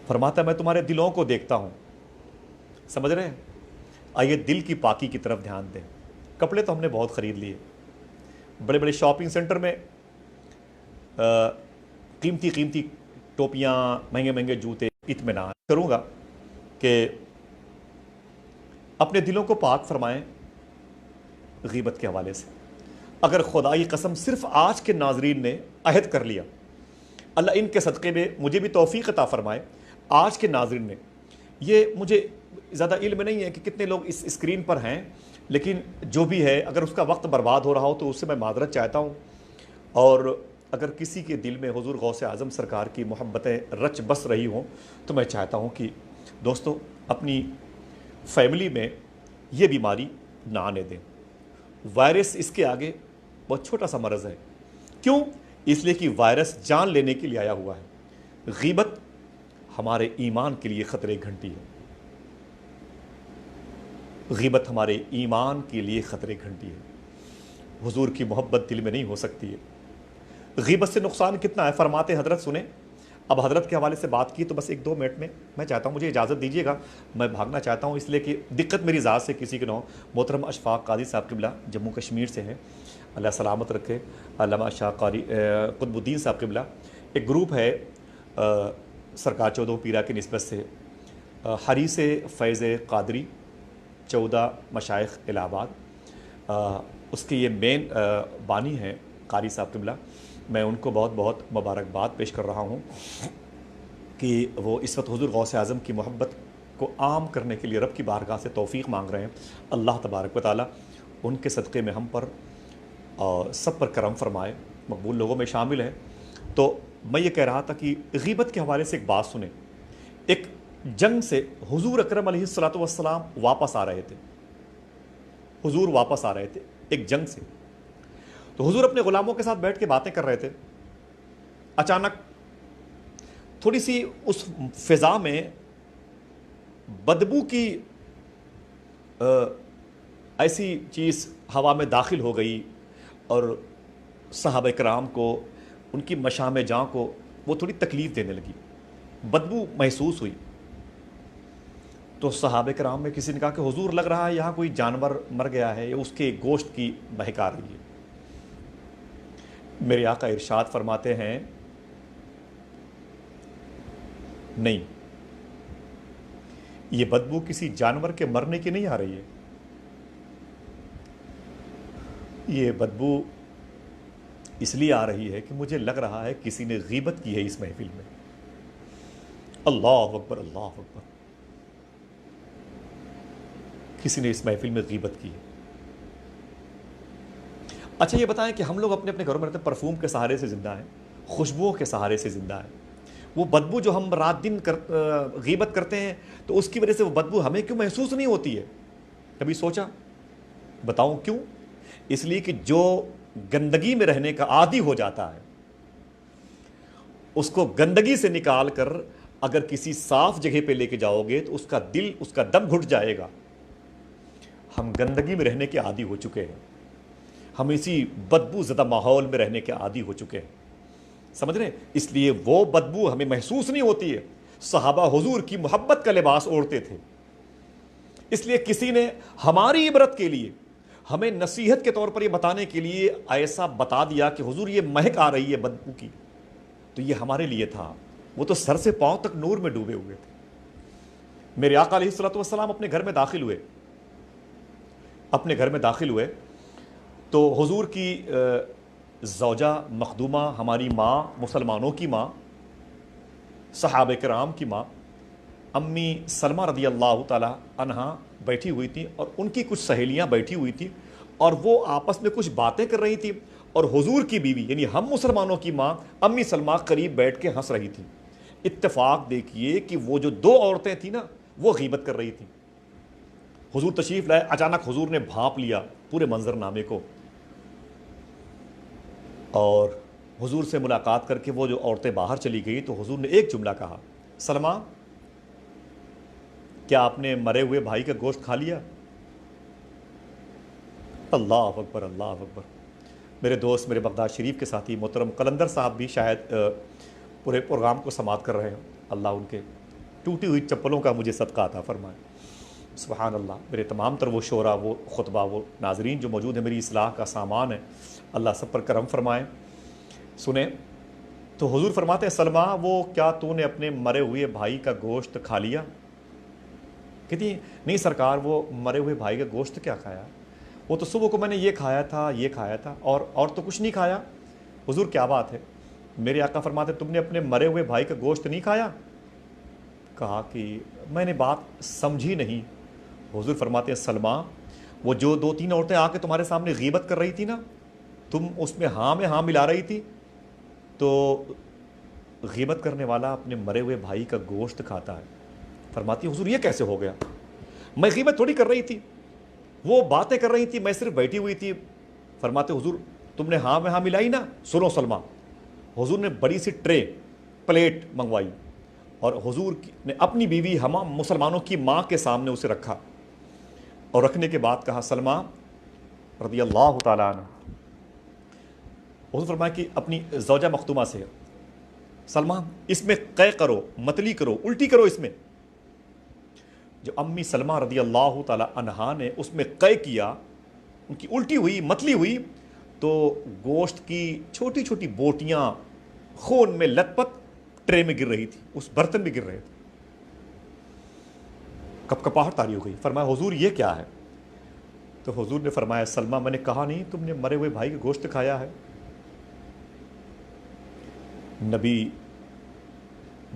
فرماتا میں تمہارے دلوں کو دیکھتا ہوں۔ سمجھ رہے ہیں؟ آئیے دل کی پاکی کی طرف دھیان دیں۔ کپڑے تو ہم نے بہت خرید لیے، بڑے بڑے شاپنگ سینٹر میں قیمتی قیمتی ٹوپیاں، مہنگے مہنگے جوتے۔ اطمینان کروں گا کہ اپنے دلوں کو پاک فرمائیں غیبت کے حوالے سے۔ اگر خدائی قسم صرف آج کے ناظرین نے عہد کر لیا، اللہ ان کے صدقے میں مجھے بھی توفیق عطا فرمائے، آج کے ناظرین نے، یہ مجھے زیادہ علم نہیں ہے کہ کتنے لوگ اس اسکرین پر ہیں، لیکن جو بھی ہے اگر اس کا وقت برباد ہو رہا ہو تو اس سے میں معذرت چاہتا ہوں۔ اور اگر کسی کے دل میں حضور غوث اعظم سرکار کی محبتیں رچ بس رہی ہوں تو میں چاہتا ہوں کہ دوستو اپنی فیملی میں یہ بیماری نہ آنے دیں۔ وائرس اس کے آگے بہت چھوٹا سا مرض ہے۔ کیوں؟ اس لیے کہ وائرس جان لینے کے لیے آیا ہوا ہے۔ غیبت ہمارے ایمان کے لیے خطرے گھنٹی ہے، غیبت ہمارے ایمان کے لیے خطرے گھنٹی ہے۔ حضور کی محبت دل میں نہیں ہو سکتی ہے۔ غیبت سے نقصان کتنا ہے فرماتے حضرت سنیں۔ اب حضرت کے حوالے سے بات کی تو بس 1-2 منٹ میں میں چاہتا ہوں، مجھے اجازت دیجیے گا، میں بھاگنا چاہتا ہوں، اس لیے کہ دقت میری ذات سے کسی کے نہ ہو۔ محترم اشفاق قاضی صاحب قبلہ جموں کشمیر سے ہیں، اللہ سلامت رکھے۔ علامہ شاہ قاری قطب الدین صاحب قبلہ، ایک گروپ ہے سرکار 14 پیرا کی نسبت سے، حریث فیض قادری 14 مشائخ الہ آباد، اس کے یہ مین بانی ہیں قاری صاحب قبلہ۔ میں ان کو بہت بہت مبارکباد پیش کر رہا ہوں کہ وہ اس وقت حضور غوث اعظم کی محبت کو عام کرنے کے لیے رب کی بارگاہ سے توفیق مانگ رہے ہیں۔ اللہ تبارک و تعالیٰ ان کے صدقے میں ہم پر اور سب پر کرم فرمائے، مقبول لوگوں میں شامل ہیں۔ تو میں یہ کہہ رہا تھا کہ غیبت کے حوالے سے ایک بات سنیں۔ ایک جنگ سے حضور اکرم علیہ الصلوۃ والسلام واپس آ رہے تھے، حضور واپس آ رہے تھے ایک جنگ سے، تو حضور اپنے غلاموں کے ساتھ بیٹھ کے باتیں کر رہے تھے۔ اچانک تھوڑی سی اس فضا میں بدبو کی ایسی چیز ہوا میں داخل ہو گئی اور صحابہ کرام کو، ان کی مشام جاں کو وہ تھوڑی تکلیف دینے لگی، بدبو محسوس ہوئی۔ تو صحابہ کرام میں کسی نے کہا کہ حضور لگ رہا ہے یہاں کوئی جانور مر گیا ہے یا اس کے گوشت کی مہک آ رہی ہے۔ میرے آقا ارشاد فرماتے ہیں نہیں، یہ بدبو کسی جانور کے مرنے کی نہیں آ رہی ہے، یہ بدبو اس لیے آ رہی ہے کہ مجھے لگ رہا ہے کسی نے غیبت کی ہے اس محفل میں۔ اللہ اکبر، اللہ اکبر، کسی نے اس محفل میں غیبت کی ہے۔ اچھا یہ بتائیں کہ ہم لوگ اپنے اپنے گھروں میں رہتے ہیں، پرفیوم کے سہارے سے زندہ ہیں، خوشبوؤں کے سہارے سے زندہ ہیں. وہ بدبو جو ہم رات دن غیبت کرتے ہیں تو اس کی وجہ سے وہ بدبو ہمیں کیوں محسوس نہیں ہوتی ہے؟ کبھی سوچا؟ بتاؤں کیوں؟ اس لیے کہ جو گندگی میں رہنے کا عادی ہو جاتا ہے اس کو گندگی سے نکال کر اگر کسی صاف جگہ پہ لے کے جاؤ گے تو اس کا دل، اس کا دم گھٹ جائے گا. ہم گندگی میں رہنے کے عادی ہو چکے ہیں، ہم اسی بدبو زدہ ماحول میں رہنے کے عادی ہو چکے ہیں، سمجھ رہے ہیں؟ اس لیے وہ بدبو ہمیں محسوس نہیں ہوتی ہے. صحابہ حضور کی محبت کا لباس اوڑھتے تھے، اس لیے کسی نے ہماری عبرت کے لیے، ہمیں نصیحت کے طور پر یہ بتانے کے لیے ایسا بتا دیا کہ حضور یہ مہک آ رہی ہے بدبو کی، تو یہ ہمارے لیے تھا. وہ تو سر سے پاؤں تک نور میں ڈوبے ہوئے تھے. میرے آقا علیہ الصلوۃ والسلام اپنے گھر میں داخل ہوئے تو حضور کی زوجہ مخدومہ، ہماری ماں، مسلمانوں کی ماں، صحابہ کرام کی ماں امی سلمہ رضی اللہ تعالی عنہا بیٹھی ہوئی تھی اور ان کی کچھ سہیلیاں بیٹھی ہوئی تھی اور وہ آپس میں کچھ باتیں کر رہی تھی اور حضور کی بیوی یعنی ہم مسلمانوں کی ماں امی سلمہ قریب بیٹھ کے ہنس رہی تھی. اتفاق دیکھیے کہ وہ جو دو عورتیں تھیں نا وہ غیبت کر رہی تھیں. حضور تشریف لائے، اچانک حضور نے بھانپ لیا پورے منظر نامے کو اور حضور سے ملاقات کر کے وہ جو عورتیں باہر چلی گئی تو حضور نے ایک جملہ کہا، سلمہ کیا آپ نے مرے ہوئے بھائی کا گوشت کھا لیا؟ اللہ اکبر، اللہ اکبر. میرے دوست، میرے بغداد شریف کے ساتھی محترم قلندر صاحب بھی شاید پورے پروگرام کو سماعت کر رہے ہیں. اللہ ان کے ٹوٹی ہوئی چپلوں کا مجھے صدقہ عطا فرمائے. سبحان اللہ. میرے تمام تر وہ شعراء، وہ خطبہ، وہ ناظرین جو موجود ہیں، میری اصلاح کا سامان ہے، اللہ سب پر کرم فرمائے. سنیں تو حضور فرماتے ہیں، سلمہ وہ کیا تو نے اپنے مرے ہوئے بھائی کا گوشت کھا لیا؟ کہتی نہیں سرکار، وہ مرے ہوئے بھائی کا گوشت کیا کھایا، وہ تو صبح کو میں نے یہ کھایا تھا، یہ کھایا تھا، اور تو کچھ نہیں کھایا. حضور کیا بات ہے؟ میرے آقا فرماتے تم نے اپنے مرے ہوئے بھائی کا گوشت نہیں کھایا؟ کہا کہ میں نے بات سمجھی نہیں. حضور فرماتے ہیں، سلمہ وہ جو دو تین عورتیں آ کے تمہارے سامنے غیبت کر رہی تھی نا، تم اس میں ہاں ملا رہی تھی، تو غیبت کرنے والا اپنے مرے ہوئے بھائی کا گوشت کھاتا ہے. فرماتی حضور یہ کیسے ہو گیا؟ میں غیبت تھوڑی کر رہی تھی، وہ باتیں کر رہی تھی، میں صرف بیٹھی ہوئی تھی. فرماتے حضور تم نے ہاں ملائی نا. سنو سلمہ، حضور نے بڑی سی ٹرے، پلیٹ منگوائی اور حضور نے اپنی بیوی ہم مسلمانوں کی ماں کے سامنے اسے رکھا اور رکھنے کے بعد کہا، سلمہ رضی اللہ تعالیٰ عنہ. حضور فرمایا کہ اپنی زوجہ مخدومہ سے، سلمہ اس میں قے کرو، متلی کرو، الٹی کرو. اس میں جو امی سلمہ رضی اللہ تعالی عنہا نے اس میں قے کیا، ان کی الٹی ہوئی، متلی ہوئی، تو گوشت کی چھوٹی چھوٹی بوٹیاں خون میں لت پت ٹرے میں گر رہی تھی، اس برتن میں گر رہے تھے. کپکپاہٹ طاری ہو گئی. فرمایا حضور یہ کیا ہے؟ تو حضور نے فرمایا، سلمہ میں نے کہا نہیں تم نے مرے ہوئے بھائی کا گوشت کھایا ہے؟ نبی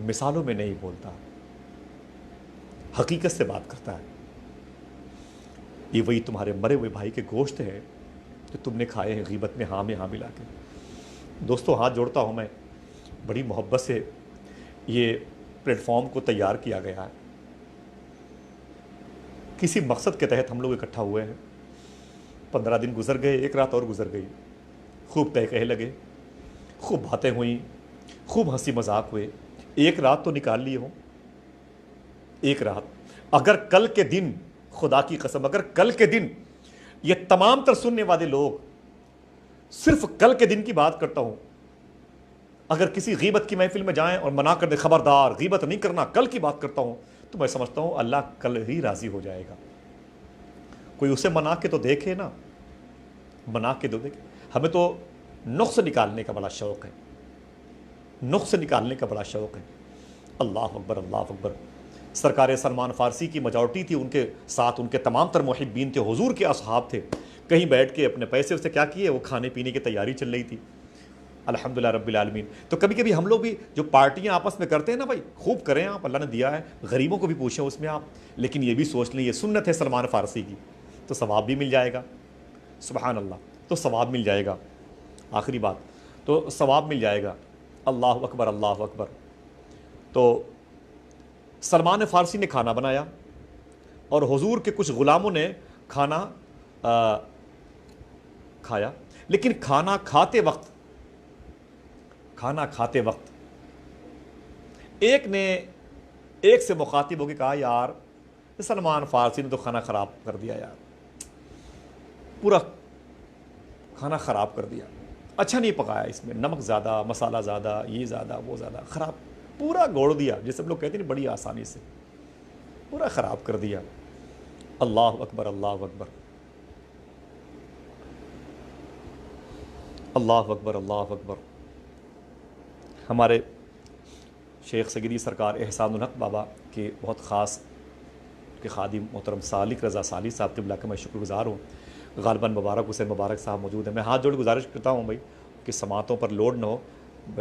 مثالوں میں نہیں بولتا، حقیقت سے بات کرتا ہے. یہ وہی تمہارے مرے ہوئے بھائی کے گوشت ہے جو تم نے کھائے ہیں غیبت میں ہاں ملا کے. دوستو ہاتھ جوڑتا ہوں میں، بڑی محبت سے یہ پلیٹ فارم کو تیار کیا گیا ہے. کسی مقصد کے تحت ہم لوگ اکٹھا ہوئے ہیں. 15 دن گزر گئے، ایک رات اور گزر گئی. خوب تہکہے لگے، خوب باتیں ہوئیں، خوب ہنسی مذاق ہوئے. ایک رات تو نکال لیے ہوں. ایک رات اگر کل کے دن، خدا کی قسم، اگر کل کے دن یہ تمام تر سننے والے لوگ، صرف کل کے دن کی بات کرتا ہوں، اگر کسی غیبت کی محفل میں جائیں اور منع کر دے، خبردار غیبت نہیں کرنا، کل کی بات کرتا ہوں، تو میں سمجھتا ہوں اللہ کل ہی راضی ہو جائے گا. کوئی اسے منا کے تو دیکھے نا، منا کے تو دیکھے. ہمیں تو نقص نکالنے کا بڑا شوق ہے، نقص نکالنے کا بڑا شوق ہے. اللہ اکبر، اللہ اکبر. سرکار سلمان فارسی کی میجورٹی تھی، ان کے ساتھ ان کے تمام تر محبین تھے، حضور کے اصحاب تھے. کہیں بیٹھ کے اپنے پیسے سے کیا کیے، وہ کھانے پینے کی تیاری چل رہی تھی. الحمدللہ رب العالمین. تو کبھی کبھی ہم لوگ بھی جو پارٹیاں آپس میں کرتے ہیں نا، بھائی خوب کریں آپ، اللہ نے دیا ہے، غریبوں کو بھی پوچھیں اس میں آپ، لیکن یہ بھی سوچ لیں یہ سنت ہے سلمان فارسی کی، تو ثواب بھی مل جائے گا. سبحان اللہ. تو ثواب مل جائے گا. آخری بات, تو ثواب مل جائے گا. اللہ اکبر اللہ اکبر. تو سلمان فارسی نے کھانا بنایا اور حضور کے کچھ غلاموں نے کھانا کھایا, لیکن کھانا کھاتے وقت ایک سے مخاطب ہو کے کہا, یار سلمان فارسی نے تو کھانا خراب کر دیا یار, پورا کھانا خراب کر دیا, اچھا نہیں پکایا, اس میں نمک زیادہ, مسالہ زیادہ, یہ زیادہ, وہ زیادہ, خراب, پورا گوڑ دیا, جیسے ہم لوگ کہتے ہیں بڑی آسانی سے پورا خراب کر دیا. اللہ اکبر اللہ اکبر اللہ اکبر اللہ اکبر. ہمارے شیخ سگری سرکار احسان الحق بابا کے بہت خاص کے خادم محترم سالک رضا سالی صاحب قبلہ کا میں شکر گزار ہوں. غالباً مبارک حسین مبارک صاحب موجود ہیں. میں ہاتھ جوڑ گزارش کرتا ہوں بھائی کہ سماعتوں پر لوڈ نہ ہو,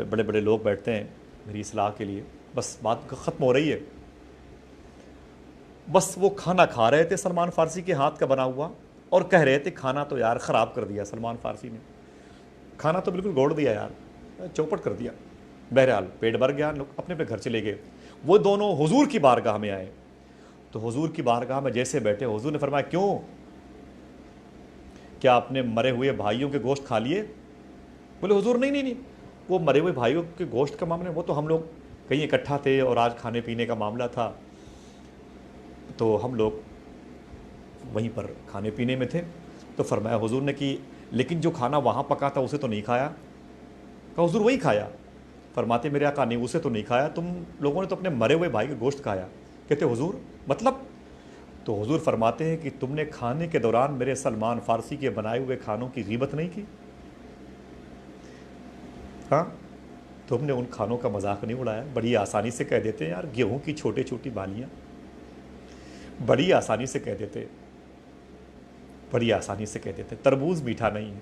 بڑے بڑے لوگ بیٹھتے ہیں میری اصلاح کے لیے. بس بات ختم ہو رہی ہے. بس وہ کھانا کھا رہے تھے سلمان فارسی کے ہاتھ کا بنا ہوا, اور کہہ رہے تھے کھانا تو یار خراب کر دیا سلمان فارسی نے, کھانا تو بالکل گوڑ دیا یار, چوپٹ کر دیا. بہرحال پیٹ بھر گیا, لوگ اپنے اپنے گھر چلے گئے. وہ دونوں حضور کی بارگاہ میں آئے. تو حضور کی بارگاہ میں جیسے بیٹھے, حضور نے فرمایا کیوں, کیا آپ نے مرے ہوئے بھائیوں کے گوشت کھا لیے؟ بولے حضور نہیں, وہ مرے ہوئے بھائیوں کے گوشت کا معاملہ, وہ تو ہم لوگ کہیں اکٹھا تھے اور آج کھانے پینے کا معاملہ تھا, تو ہم لوگ وہیں پر کھانے پینے میں تھے. تو فرمایا حضور نے کہ لیکن جو کھانا وہاں پکا تھا اسے تو نہیں کھایا؟ کہا حضور وہی کھایا. فرماتے میرے آقا نہیں, اسے تو نہیں کھایا, تم لوگوں نے تو اپنے مرے ہوئے بھائی کا گوشت کھایا. کہتے حضور مطلب؟ تو حضور فرماتے ہیں کہ تم نے کھانے کے دوران میرے سلمان فارسی کے بنائے ہوئے کھانوں کی غیبت نہیں کی؟ ہاں, تم نے ان کھانوں کا مذاق نہیں اڑایا. بڑی آسانی سے کہہ دیتے ہیں یار, گیہوں کی چھوٹی چھوٹی بالیاں, بڑی آسانی سے کہہ دیتے, بڑی آسانی سے کہہ دیتے تربوز میٹھا نہیں ہے.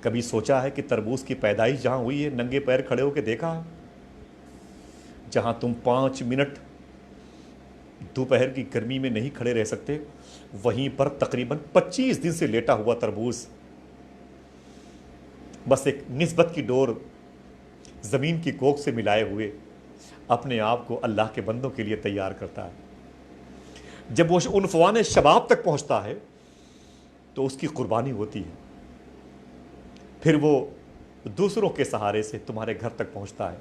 کبھی سوچا ہے کہ تربوز کی پیدائش جہاں ہوئی ہے ننگے پیر کھڑے ہو کے دیکھا؟ جہاں تم 5 منٹ دوپہر کی گرمی میں نہیں کھڑے رہ سکتے, وہیں پر تقریباً 25 دن سے لیٹا ہوا تربوز بس ایک نسبت کی ڈور زمین کی کوکھ سے ملائے ہوئے اپنے آپ کو اللہ کے بندوں کے لیے تیار کرتا ہے. جب وہ عنفوان شباب تک پہنچتا ہے تو اس کی قربانی ہوتی ہے, پھر وہ دوسروں کے سہارے سے تمہارے گھر تک پہنچتا ہے,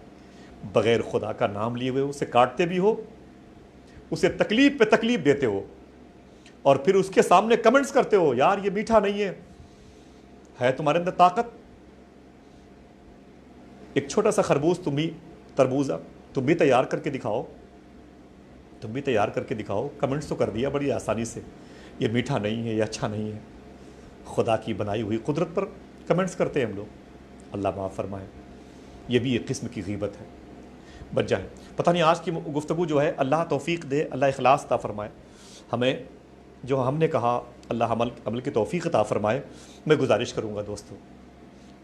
بغیر خدا کا نام لیے ہوئے اسے کاٹتے بھی ہو, اسے تکلیف پہ تکلیف دیتے ہو, اور پھر اس کے سامنے کمنٹس کرتے ہو یار یہ میٹھا نہیں ہے تمہارے اندر طاقت. ایک چھوٹا سا خربوز تربوز تم بھی تیار کر کے دکھاؤ, تم بھی تیار کر کے دکھاؤ. کمنٹس تو کر دیا بڑی آسانی سے, یہ میٹھا نہیں ہے, یہ اچھا نہیں ہے. خدا کی بنائی ہوئی قدرت پر کمنٹس کرتے ہیں ہم لوگ. اللہ معاف فرمائے, یہ بھی ایک قسم کی غیبت ہے. بچ جائے. پتہ نہیں آج کی گفتگو جو ہے, اللہ توفیق دے, اللہ اخلاص عطا فرمائے ہمیں. جو ہم نے کہا اللہ عمل کی توفیق عطا فرمائے. میں گزارش کروں گا دوستو,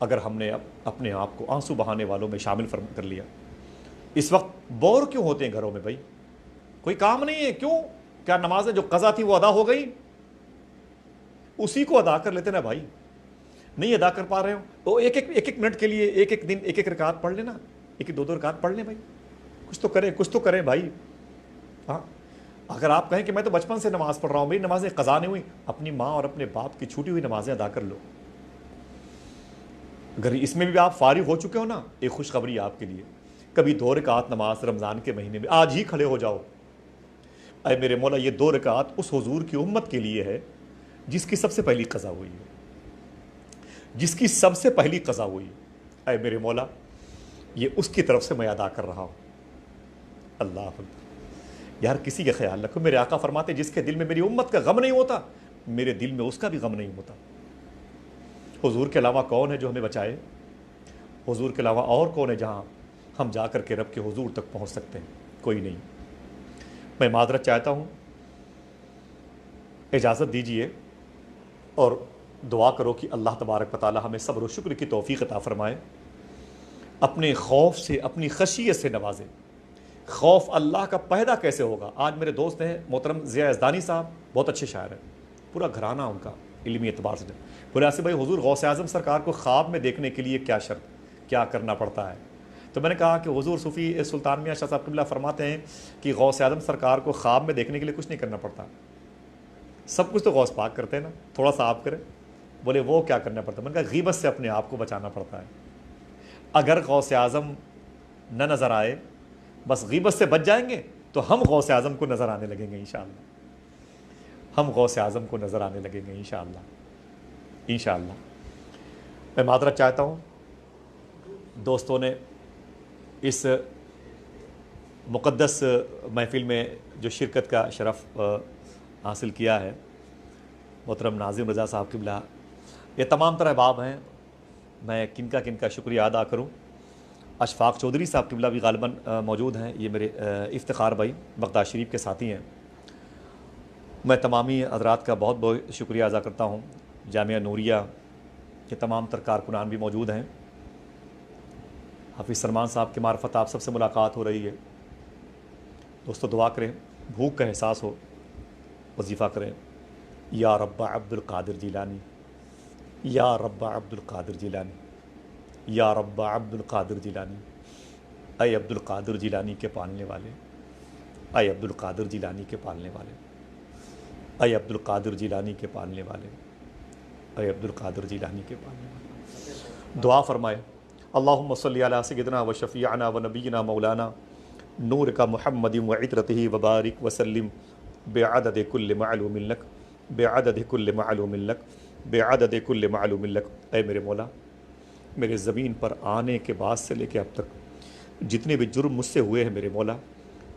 اگر ہم نے اپنے آپ کو آنسو بہانے والوں میں شامل کر لیا. اس وقت بور کیوں ہوتے ہیں گھروں میں بھائی؟ کوئی کام نہیں ہے, کیوں؟ کیا نمازیں جو قضا تھی وہ ادا ہو گئی؟ اسی کو ادا کر لیتے نا بھائی. نہیں ادا کر پا رہے ہو تو ایک منٹ کے لیے ایک دن ایک رکعت پڑھ لینا, 2 رکعت پڑھ لیں بھائی. کچھ تو کریں بھائی. ہاں, اگر آپ کہیں کہ میں تو بچپن سے نماز پڑھ رہا ہوں, میری نمازیں قضا نہیں ہوئی, اپنی ماں اور اپنے باپ کی چھوٹی ہوئی نمازیں ادا کر لو. اگر اس میں بھی آپ فارغ ہو چکے ہو نا, ایک خوشخبری آپ کے لیے, کبھی 2 رکعت نماز رمضان کے مہینے میں آج ہی کھڑے ہو جاؤ. اے میرے مولا, یہ 2 رکعت اس حضور کی امت کے لیے ہے جس کی سب سے پہلی قضا ہوئی ہے, جس کی سب سے پہلی قضا ہوئی. اے میرے مولا, یہ اس کی طرف سے میں ادا کر رہا ہوں. اللہ اکبر. یار کسی کا خیال رکھو. میرے آقا فرماتے جس کے دل میں میری امت کا غم نہیں ہوتا, میرے دل میں اس کا بھی غم نہیں ہوتا. حضور کے علاوہ کون ہے جو ہمیں بچائے؟ حضور کے علاوہ اور کون ہے جہاں ہم جا کر کے رب کے حضور تک پہنچ سکتے ہیں؟ کوئی نہیں. میں معذرت چاہتا ہوں, اجازت دیجئے, اور دعا کرو کہ اللہ تبارک و تعالی ہمیں صبر و شکر کی توفیق عطا فرمائے, اپنے خوف سے, اپنی خشیت سے نوازے. خوف اللہ کا پیدا کیسے ہوگا؟ آج میرے دوست ہیں محترم ضیاء یزدانی صاحب, بہت اچھے شاعر ہیں, پورا گھرانہ ان کا علمی اعتبار سے بولے آصف بھائی حضور غوث اعظم سرکار کو خواب میں دیکھنے کے لیے کیا شرط کیا کرنا پڑتا ہے؟ تو میں نے کہا کہ حضور صوفی سلطان میاں شاہ صاحب قبلہ فرماتے ہیں کہ غوث اعظم سرکار کو خواب میں دیکھنے کے لیے کچھ نہیں کرنا پڑتا، سب کچھ تو غوث پاک کرتے ہیں نا، تھوڑا سا آپ کریں۔ بولے وہ کیا کرنا پڑتا ہے؟ میں نے کہا غیبت سے اپنے آپ کو بچانا پڑتا ہے۔ اگر غوث اعظم نہ نظر آئے، بس غیبت سے بچ جائیں گے تو ہم غوث اعظم کو نظر آنے لگیں گے انشاءاللہ، ہم غوث اعظم کو نظر آنے لگیں گے انشاءاللہ انشاءاللہ۔ میں معذرت چاہتا ہوں، دوستوں نے اس مقدس محفل میں جو شرکت کا شرف حاصل کیا ہے، محترم ناظم رضا صاحب قبلہ، یہ تمام تر احباب ہیں، میں کن کا شکریہ ادا کروں۔ اشفاق چودھری صاحب قبلہ بھی غالباً موجود ہیں، یہ میرے افتخار بھائی بغداد شریف کے ساتھی ہیں۔ میں تمامی حضرات کا بہت بہت شکریہ ادا کرتا ہوں۔ جامعہ نوریہ کے تمام تر کارکنان بھی موجود ہیں۔ حافظ سلمان صاحب کے معرفت آپ سب سے ملاقات ہو رہی ہے۔ دوستو دعا کریں، بھوک کا احساس ہو وظیفہ کریں، یا رب عبد القادر جیلانی، یا رب عبد القادر جیلانی، یا رب عبد القادر جیلانی، اے عبد القادر جیلانی کے پالنے والے، اے عبد القادر جیلانی کے پالنے والے، اے عبد القادر جیلانی کے پالنے والے، اے عبد القادر جیلانی کے پالنے والے۔ دعا فرمائے، اللہم صلی علی سیدنا و شفیعنا و نبینا مولانا نور کا محمد و عطرتہ وبارک وسلم بعدد کل معلوم لک، بعدد کل معلوم لک، بعدد کل معلوم لک۔ اے میرے مولا، میرے زمین پر آنے کے بعد سے لے کے اب تک جتنے بھی جرم مجھ سے ہوئے ہیں میرے مولا،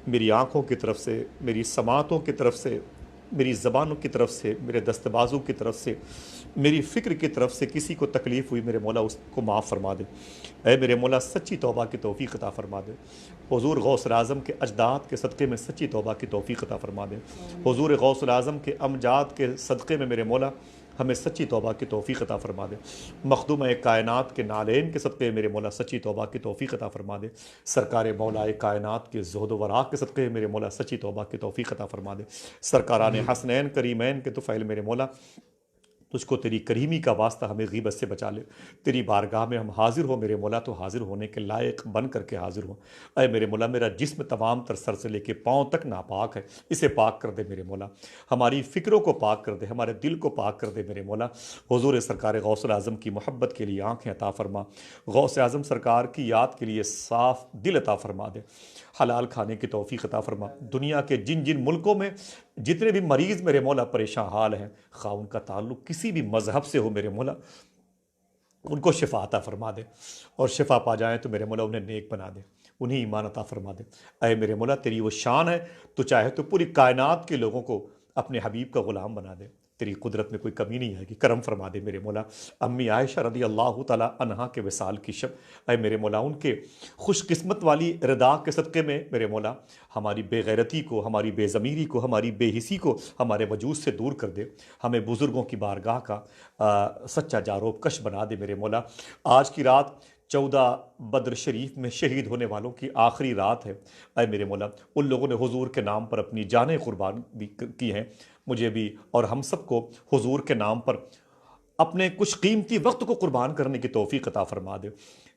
میری آنکھوں کی طرف سے، میری سماعتوں کی طرف سے، میری زبانوں کی طرف سے، میرے دست بازوں کی طرف سے، میری فکر کی طرف سے کسی کو تکلیف ہوئی میرے مولا اس کو معاف فرما دے۔ اے میرے مولا سچی توبہ کی توفیق عطا فرما دے۔ حضور غوث اعظم کے اجداد کے صدقے میں سچی توبہ کی توفیق عطا فرما دے۔ حضور غوث اعظم کے امجاد کے صدقے میں میرے مولا ہمیں سچی توبہ کی توفیق عطا فرما دے۔ مخدوم کائنات کے نالین کے صدقے میرے مولا سچی توبہ کی توفیق عطا فرما دے۔ سرکار مولا کائنات کے زہد و ورع کے صدقے میرے مولا سچی توبہ کی توفیق عطا فرما دے۔ سرکاران حسنین کریمین کے طفیل میرے مولا تجھ کو تیری کریمی کا واسطہ ہمیں غیبت سے بچا لے۔ تیری بارگاہ میں ہم حاضر ہو میرے مولا تو حاضر ہونے کے لائق بن کر کے حاضر ہو۔ اے میرے مولا میرا جسم تمام تر سر سے لے کے پاؤں تک ناپاک ہے، اسے پاک کر دے میرے مولا۔ ہماری فکروں کو پاک کر دے، ہمارے دل کو پاک کر دے میرے مولا۔ حضور سرکار غوث اعظم کی محبت کے لیے آنکھیں عطا فرما، غوث اعظم سرکار کی یاد کے لیے صاف دل عطا فرما دے، حلال کھانے کی توفیق عطا فرما۔ دنیا کے جن جن ملکوں میں جتنے بھی مریض میرے مولا پریشان حال ہیں، خواہ ان کا تعلق کسی بھی مذہب سے ہو میرے مولا، ان کو شفا عطا فرما دے، اور شفا پا جائیں تو میرے مولا انہیں نیک بنا دے، انہیں ایمان عطا فرما دے۔ اے میرے مولا تیری وہ شان ہے، تو چاہے تو پوری کائنات کے لوگوں کو اپنے حبیب کا غلام بنا دے، تیری قدرت میں کوئی کمی نہیں آئے گی، کرم فرما دے میرے مولا۔ امی عائشہ رضی اللہ تعالی عنہا کے وصال کی شب، اے میرے مولا ان کے خوش قسمت والی رضا کے صدقے میں میرے مولا ہماری بے غیرتی کو، ہماری بے ضمیری کو، ہماری بے حسی کو ہمارے وجود سے دور کر دے، ہمیں بزرگوں کی بارگاہ کا سچا جاروب کش بنا دے میرے مولا۔ آج کی رات 14 بدر شریف میں شہید ہونے والوں کی آخری رات ہے، اے میرے مولا ان لوگوں نے حضور کے نام پر اپنی جانیں قربان بھی کی ہیں، مجھے بھی اور ہم سب کو حضور کے نام پر اپنے کچھ قیمتی وقت کو قربان کرنے کی توفیق عطا فرما دے،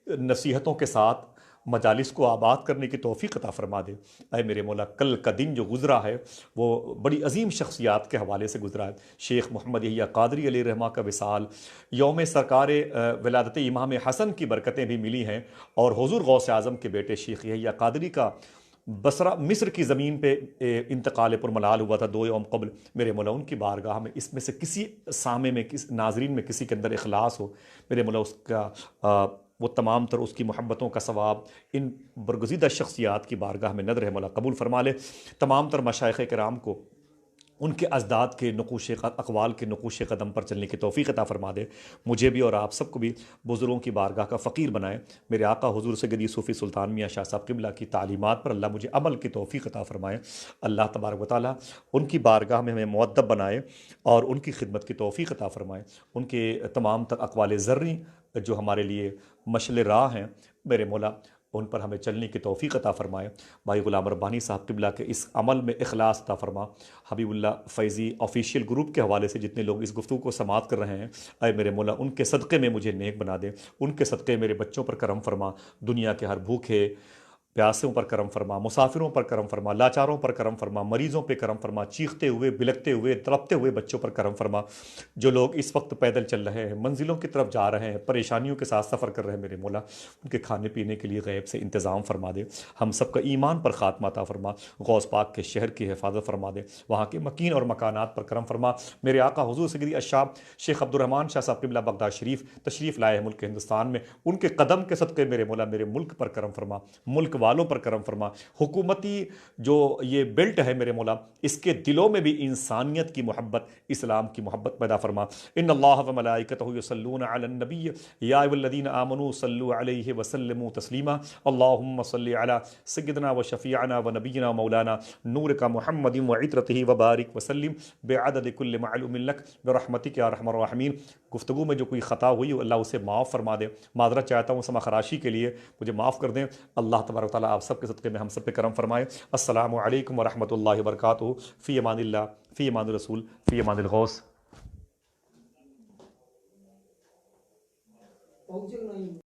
نصیحتوں کے ساتھ مجالس کو آباد کرنے کی توفیق عطا فرما دے۔ اے میرے مولا کل کا دن جو گزرا ہے وہ بڑی عظیم شخصیات کے حوالے سے گزرا ہے۔ شیخ محمد یحییٰ قادری علیہ رحمہ کا وصال، یوم سرکار ولادت امام حسن کی برکتیں بھی ملی ہیں، اور حضور غوث اعظم کے بیٹے شیخ یحییٰ قادری کا بصرہ مصر کی زمین پہ انتقال پرملال ہوا تھا 2 یوم قبل، میرے مولا ان کی بارگاہ میں اس میں سے کسی سامع میں ناظرین میں کسی کے اندر اخلاص ہو میرے مولا اس کا وہ تمام تر اس کی محبتوں کا ثواب ان برگزیدہ شخصیات کی بارگاہ میں نظر ہے مولا قبول فرما لے۔ تمام تر مشائخ کرام کو ان کے اجداد کے نقوش اقوال کے نقوش قدم پر چلنے کی توفیق عطا فرما دے، مجھے بھی اور آپ سب کو بھی بزرگوں کی بارگاہ کا فقیر بنائے۔ میرے آقا حضور سیدی صوفی سلطان میاں شاہ صاحب قبلہ کی تعلیمات پر اللہ مجھے عمل کی توفیق عطا فرمائے۔ اللہ تبارک و تعالیٰ ان کی بارگاہ میں ہمیں مؤدب بنائے اور ان کی خدمت کی توفیق عطا فرمائے۔ ان کے تمام تر اقوال زرعی جو ہمارے لیے مشعل راہ ہیں میرے مولا ان پر ہمیں چلنے کی توفیق عطا فرمائے۔ بھائی غلام ربانی صاحب قبلہ کے اس عمل میں اخلاص عطا فرما۔ حبیب اللہ فیضی آفیشیل گروپ کے حوالے سے جتنے لوگ اس گفتگو کو سماعت کر رہے ہیں، اے میرے مولا ان کے صدقے میں مجھے نیک بنا دے، ان کے صدقے میرے بچوں پر کرم فرما، دنیا کے ہر بھوکے پیاسوں پر کرم فرما، مسافروں پر کرم فرما، لاچاروں پر کرم فرما، مریضوں پہ کرم فرما، چیختے ہوئے بلکتے ہوئے تڑپتے ہوئے بچوں پر کرم فرما، جو لوگ اس وقت پیدل چل رہے ہیں، منزلوں کی طرف جا رہے ہیں، پریشانیوں کے ساتھ سفر کر رہے ہیں، میرے مولا ان کے کھانے پینے کے لیے غیب سے انتظام فرما دے، ہم سب کا ایمان پر خاتمہ عطا فرما، غوث پاک کے شہر کی حفاظت فرما دے، وہاں کے مکین اور مکانات پر کرم فرما۔ میرے آقا حضور سیدی الشام شیخ عبد الرحمن شاہ صاحب قبلہ بغداد شریف تشریف لائے ہیں ملک ہندوستان میں، ان کے قدم کے صدقے میرے مولا میرے ملک پر کرم فرما، ملک والوں پر کرم فرما، حکومتی جو یہ بیلٹ ہے میرے مولا اس کے دلوں میں بھی انسانیت کی محبت، اسلام کی محبت پیدا فرما۔ ان اللہ و ملائکتہ یصلون علی النبی یا ایھا الذین آمنوا صلوا علیہ وسلموا تسلیما، اللہم صل علی سیدنا و شفیعنا و نبینا مولانا نور کا محمد و عطرتہ وبارک وسلم بعدد کل معلوم لک برحمتک یا ارحم الراحمین۔ گفتگو میں جو کوئی خطا ہوئی اللہ اسے معاف فرما دے، معذرت چاہتا ہوں سما خراشی کے لیے، مجھے معاف کر دیں۔ اللہ تبارک و تعالیٰ آپ سب کے صدقے میں ہم سب پہ کرم فرمائے۔ السلام علیکم ورحمۃ اللہ وبرکاتہ۔ فی امان اللہ، فی امان الرسول، فی امان الغوث۔